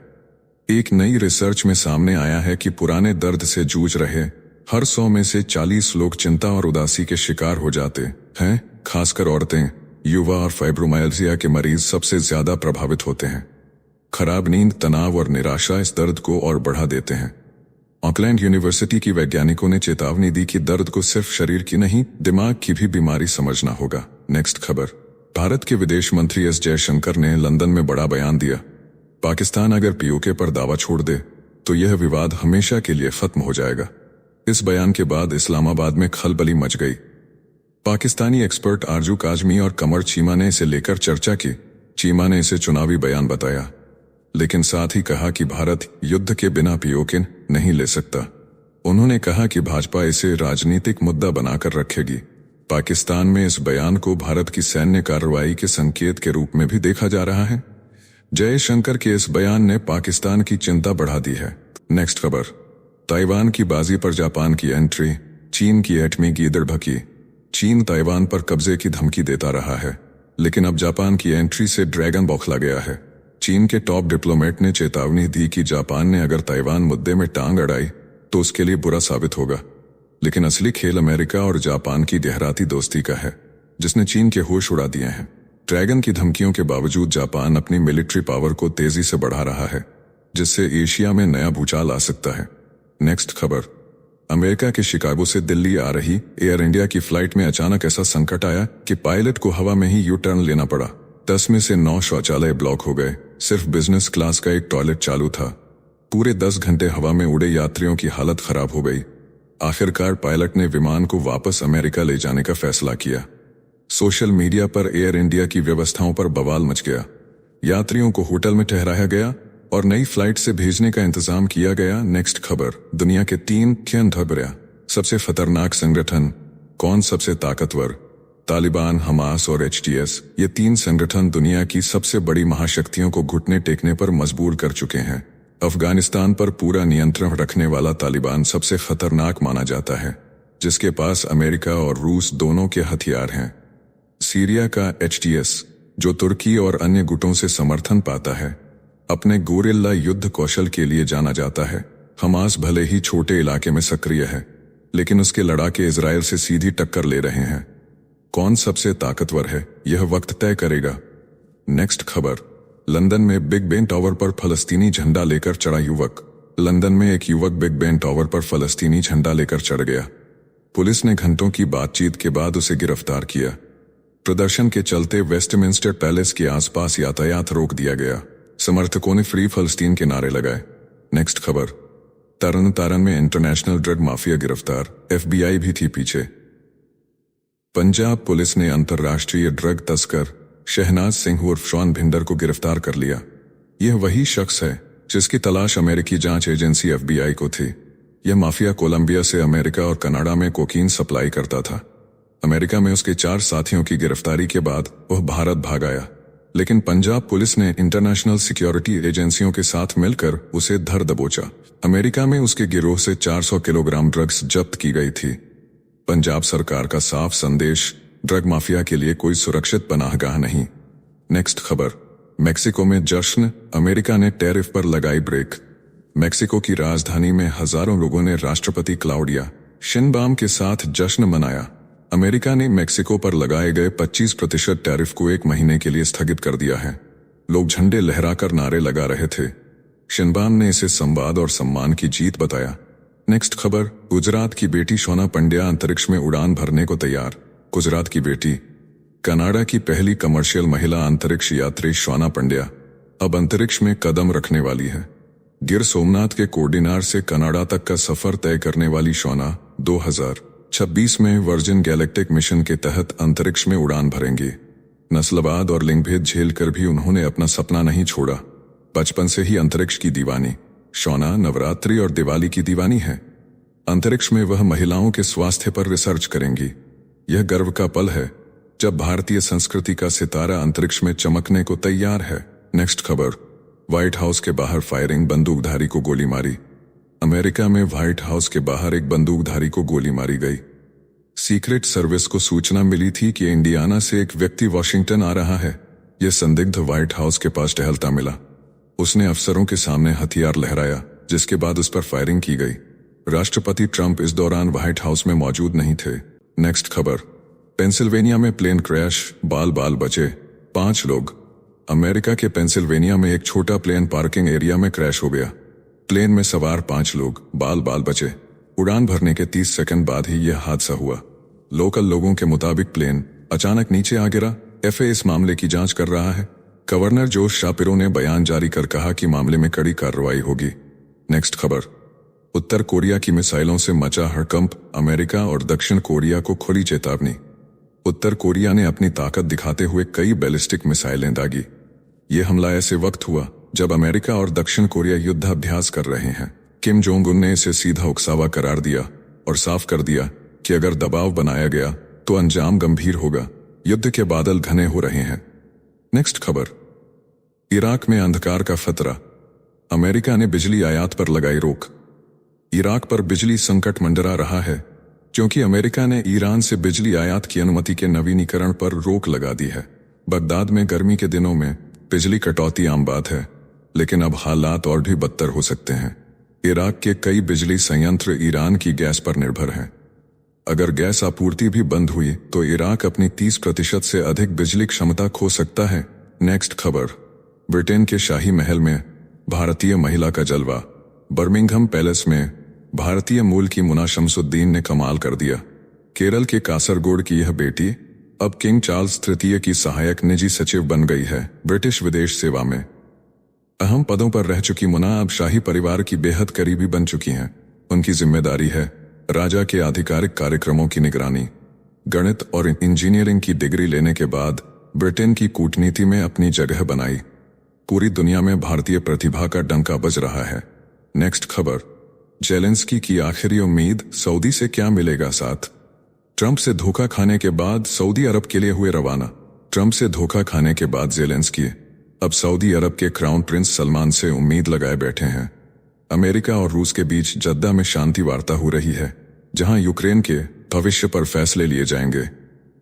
A: एक नई रिसर्च में सामने आया है कि पुराने दर्द से जूझ रहे हर 100 में से 40 लोग चिंता और उदासी के शिकार हो जाते हैं। खासकर औरतें, युवा और फाइब्रोमाइल्जिया के मरीज सबसे ज्यादा प्रभावित होते हैं। खराब नींद, तनाव और निराशा इस दर्द को और बढ़ा देते हैं। ऑकलैंड यूनिवर्सिटी की वैज्ञानिकों ने चेतावनी दी कि दर्द को सिर्फ शरीर की नहीं, दिमाग की भी बीमारी समझना होगा। नेक्स्ट खबर, भारत के विदेश मंत्री एस जयशंकर ने लंदन में बड़ा बयान दिया। पाकिस्तान अगर POK पर दावा छोड़ दे तो यह विवाद हमेशा के लिए खत्म हो जाएगा। इस बयान के बाद इस्लामाबाद में खलबली मच गई। पाकिस्तानी एक्सपर्ट आरजू काजमी और कमर चीमा ने इसे लेकर चर्चा की। चीमा ने इसे चुनावी बयान बताया, लेकिन साथ ही कहा कि भारत युद्ध के बिना POK नहीं ले सकता। उन्होंने कहा कि भाजपा इसे राजनीतिक मुद्दा बनाकर रखेगी। पाकिस्तान में इस बयान को भारत की सैन्य कार्रवाई के संकेत के रूप में भी देखा जा रहा है। जयशंकर के इस बयान ने पाकिस्तान की चिंता बढ़ा दी है। नेक्स्ट खबर, ताइवान की बाजी पर जापान की एंट्री, चीन की एटमी गीदड़ भकी। चीन ताइवान पर कब्जे की धमकी देता रहा है, लेकिन अब जापान की एंट्री से ड्रैगन बौखला गया है। चीन के टॉप डिप्लोमेट ने चेतावनी दी कि जापान ने अगर ताइवान मुद्दे में टांग अड़ाई तो उसके लिए बुरा साबित होगा। लेकिन असली खेल अमेरिका और जापान की गहराती दोस्ती का है, जिसने चीन के होश उड़ा दिए हैं। ड्रैगन की धमकियों के बावजूद जापान अपनी मिलिट्री पावर को तेजी से बढ़ा रहा है, जिससे एशिया में नया भूचाल आ सकता है। नेक्स्ट खबर, अमेरिका के शिकागो से दिल्ली आ रही एयर इंडिया की फ्लाइट में अचानक ऐसा संकट आया कि पायलट को हवा में ही यू टर्न लेना पड़ा। 10 में से 9 शौचालय ब्लॉक हो गए। सिर्फ बिजनेस क्लास का एक टॉयलेट चालू था। पूरे 10 घंटे हवा में उड़े यात्रियों की हालत खराब हो गई। आखिरकार पायलट ने विमान को वापस अमेरिका ले जाने का फैसला किया। सोशल मीडिया पर एयर इंडिया की व्यवस्थाओं पर बवाल मच गया। यात्रियों को होटल में ठहराया गया और नई फ्लाइट से भेजने का इंतजाम किया गया। नेक्स्ट खबर, दुनिया के 3 धबरिया सबसे खतरनाक संगठन कौन? सबसे ताकतवर तालिबान, हमास और HTS। ये 3 संगठन दुनिया की सबसे बड़ी महाशक्तियों को घुटने टेकने पर मजबूर कर चुके हैं। अफगानिस्तान पर पूरा नियंत्रण रखने वाला तालिबान सबसे खतरनाक माना जाता है, जिसके पास अमेरिका और रूस दोनों के हथियार हैं। सीरिया का HTS, जो तुर्की और अन्य गुटों से समर्थन पाता है, अपने गोरिल्ला युद्ध कौशल के लिए जाना जाता है। हमास भले ही छोटे इलाके में सक्रिय है, लेकिन उसके लड़ाके इजराइल से सीधी टक्कर ले रहे हैं। कौन सबसे ताकतवर है, यह वक्त तय करेगा। नेक्स्ट खबर, लंदन में बिग बेन टावर पर फलस्तीनी झंडा लेकर चढ़ा युवक। लंदन में एक युवक बिग बेन टावर पर फलस्तीनी झंडा लेकर चढ़ गया। पुलिस ने घंटों की बातचीत के बाद उसे गिरफ्तार किया। प्रदर्शन के चलते वेस्टमिंस्टर पैलेस के आसपास यातायात रोक दिया गया। समर्थकों ने फ्री फलस्तीन के नारे लगाए। नेक्स्ट खबर, तरन तारन में इंटरनेशनल ड्रग माफिया गिरफ्तार, FBI भी थी पीछे। पंजाब पुलिस ने अंतर्राष्ट्रीय ड्रग तस्कर शहनाज सिंह उर्फ शॉन भिंडर को गिरफ्तार कर लिया। यह वही शख्स है जिसकी तलाश अमेरिकी जांच एजेंसी FBI को थी। यह माफिया कोलंबिया से अमेरिका और कनाडा में कोकीन सप्लाई करता था। अमेरिका में उसके 4 साथियों की गिरफ्तारी के बाद वह भारत भाग आया, लेकिन पंजाब पुलिस ने इंटरनेशनल सिक्योरिटी एजेंसियों के साथ मिलकर उसे धर दबोचा। अमेरिका में उसके गिरोह से 400 किलोग्राम ड्रग्स जब्त की गई थी। पंजाब सरकार का साफ संदेश, ड्रग माफिया के लिए कोई सुरक्षित पनाहगाह नहीं। नेक्स्ट खबर, मेक्सिको में जश्न, अमेरिका ने टैरिफ पर लगाई ब्रेक। मेक्सिको की राजधानी में हजारों लोगों ने राष्ट्रपति क्लाउडिया शिनबाम के साथ जश्न मनाया। अमेरिका ने मेक्सिको पर लगाए गए 25% टैरिफ को 1 महीने के लिए स्थगित कर दिया है। लोग झंडे लहराकर नारे लगा रहे थे। शिनबाम ने इसे संवाद और सम्मान की जीत बताया। नेक्स्ट खबर, गुजरात की बेटी शोना पंड्या अंतरिक्ष में उड़ान भरने को तैयार। गुजरात की बेटी कनाडा की पहली कमर्शियल महिला अंतरिक्ष यात्री शोना पंड्या अब अंतरिक्ष में कदम रखने वाली है। गिर सोमनाथ के कोर्डिनार से कनाडा तक का सफर तय करने वाली शोना 2026 में वर्जिन गैलेक्टिक मिशन के तहत अंतरिक्ष में उड़ान भरेंगी। नस्लवाद और लिंगभेद झेलकर भी उन्होंने अपना सपना नहीं छोड़ा। बचपन से ही अंतरिक्ष की दीवानी शोना नवरात्रि और दिवाली की दीवानी है। अंतरिक्ष में वह महिलाओं के स्वास्थ्य पर रिसर्च करेंगी। यह गर्व का पल है जब भारतीय संस्कृति का सितारा अंतरिक्ष में चमकने को तैयार है। नेक्स्ट खबर, व्हाइट हाउस के बाहर फायरिंग, बंदूकधारी को गोली मारी। अमेरिका में व्हाइट हाउस के बाहर एक बंदूकधारी को गोली मारी गई। सीक्रेट सर्विस को सूचना मिली थी कि इंडियाना से एक व्यक्ति वॉशिंगटन आ रहा है। यह संदिग्ध व्हाइट हाउस के पास टहलता मिला। उसने अफसरों के सामने हथियार लहराया, जिसके बाद उस पर फायरिंग की गई। राष्ट्रपति ट्रंप इस दौरान व्हाइट हाउस में मौजूद नहीं थे। नेक्स्ट खबर, पेंसिल्वेनिया में प्लेन क्रैश, बाल बाल बचे 5 लोग। अमेरिका के पेंसिल्वेनिया में एक छोटा प्लेन पार्किंग एरिया में क्रैश हो गया। प्लेन में सवार 5 लोग बाल बाल बचे। उड़ान भरने के 30 सेकंड बाद ही यह हादसा हुआ। लोकल लोगों के मुताबिक प्लेन अचानक नीचे आ गिरा। एफए इस मामले की जांच कर रहा है। गवर्नर जोश शापिरो ने बयान जारी कर कहा कि मामले में कड़ी कार्रवाई होगी। नेक्स्ट खबर, उत्तर कोरिया की मिसाइलों से मचा हड़कंप, अमेरिका और दक्षिण कोरिया को खुली चेतावनी। उत्तर कोरिया ने अपनी ताकत दिखाते हुए कई बैलिस्टिक मिसाइलें दागी। ये हमला ऐसे वक्त हुआ जब अमेरिका और दक्षिण कोरिया युद्धाभ्यास कर रहे हैं। किम जोंग उन ने इसे सीधा उकसावा करार दिया और साफ कर दिया कि अगर दबाव बनाया गया तो अंजाम गंभीर होगा। युद्ध के बादल घने हो रहे हैं। नेक्स्ट खबर, इराक में अंधकार का खतरा, अमेरिका ने बिजली आयात पर लगाई रोक। इराक पर बिजली संकट मंडरा रहा है क्योंकि अमेरिका ने ईरान से बिजली आयात की अनुमति के नवीनीकरण पर रोक लगा दी है। बगदाद में गर्मी के दिनों में बिजली कटौती आम बात है, लेकिन अब हालात और भी बदतर हो सकते हैं। इराक के कई बिजली संयंत्र ईरान की गैस पर निर्भर हैं। अगर गैस आपूर्ति भी बंद हुई तो इराक अपनी 30% से अधिक बिजली क्षमता खो सकता है। नेक्स्ट खबर, ब्रिटेन के शाही महल में भारतीय महिला का जलवा। बर्मिंघम पैलेस में भारतीय मूल की मुना शमसुद्दीन ने कमाल कर दिया। केरल के कासरगोड की यह बेटी अब किंग चार्ल्स तृतीय की सहायक निजी सचिव बन गई है। ब्रिटिश विदेश सेवा में अहम पदों पर रह चुकी मुना अब शाही परिवार की बेहद करीबी बन चुकी हैं। उनकी जिम्मेदारी है राजा के आधिकारिक कार्यक्रमों की निगरानी। गणित और इंजीनियरिंग की डिग्री लेने के बाद ब्रिटेन की कूटनीति में अपनी जगह बनाई। पूरी दुनिया में भारतीय प्रतिभा का डंका बज रहा है। नेक्स्ट खबर, जेलेंस्की की आखिरी उम्मीद, सऊदी से क्या मिलेगा साथ। ट्रंप से धोखा खाने के बाद सऊदी अरब के लिए हुए रवाना। ट्रंप से धोखा खाने के बाद जेलेंस्की अब सऊदी अरब के क्राउन प्रिंस सलमान से उम्मीद लगाए बैठे हैं। अमेरिका और रूस के बीच जद्दा में शांति वार्ता हो रही है, जहां यूक्रेन के भविष्य पर फैसले लिए जाएंगे।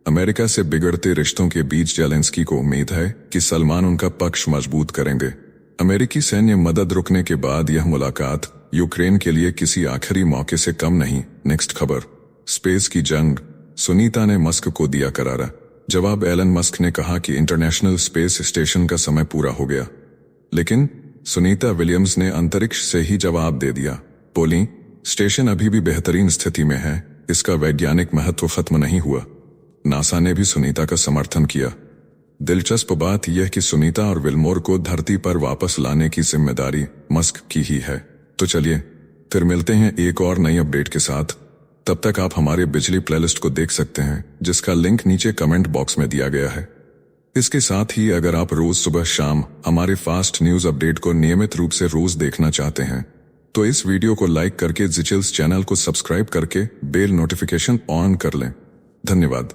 A: अमेरिका से बिगड़ते रिश्तों के बीच जेलेंस्की को उम्मीद है कि सलमान उनका पक्ष मजबूत करेंगे। अमेरिकी सैन्य मदद रुकने के बाद यह मुलाकात यूक्रेन के लिए किसी आखिरी मौके से कम नहीं। नेक्स्ट खबर, स्पेस की जंग, सुनीता ने मस्क को दिया करारा जवाब। एलन मस्क ने कहा कि इंटरनेशनल स्पेस स्टेशन का समय पूरा हो गया, लेकिन सुनीता विलियम्स ने अंतरिक्ष से ही जवाब दे दिया। बोली, स्टेशन अभी भी बेहतरीन स्थिति में है, इसका वैज्ञानिक महत्व खत्म नहीं हुआ। नासा ने भी सुनीता का समर्थन किया। दिलचस्प बात यह कि सुनीता और विल्मोर को धरती पर वापस लाने की जिम्मेदारी मस्क की ही है। तो चलिए फिर मिलते हैं एक और नई अपडेट के साथ। तब तक आप हमारे बिजली प्लेलिस्ट को देख सकते हैं, जिसका लिंक नीचे कमेंट बॉक्स में दिया गया है। इसके साथ ही अगर आप रोज सुबह शाम हमारे फास्ट न्यूज अपडेट को नियमित रूप से रोज देखना चाहते हैं तो इस वीडियो को लाइक करके जिचिल्स चैनल को सब्सक्राइब करके बेल नोटिफिकेशन ऑन कर लें। धन्यवाद।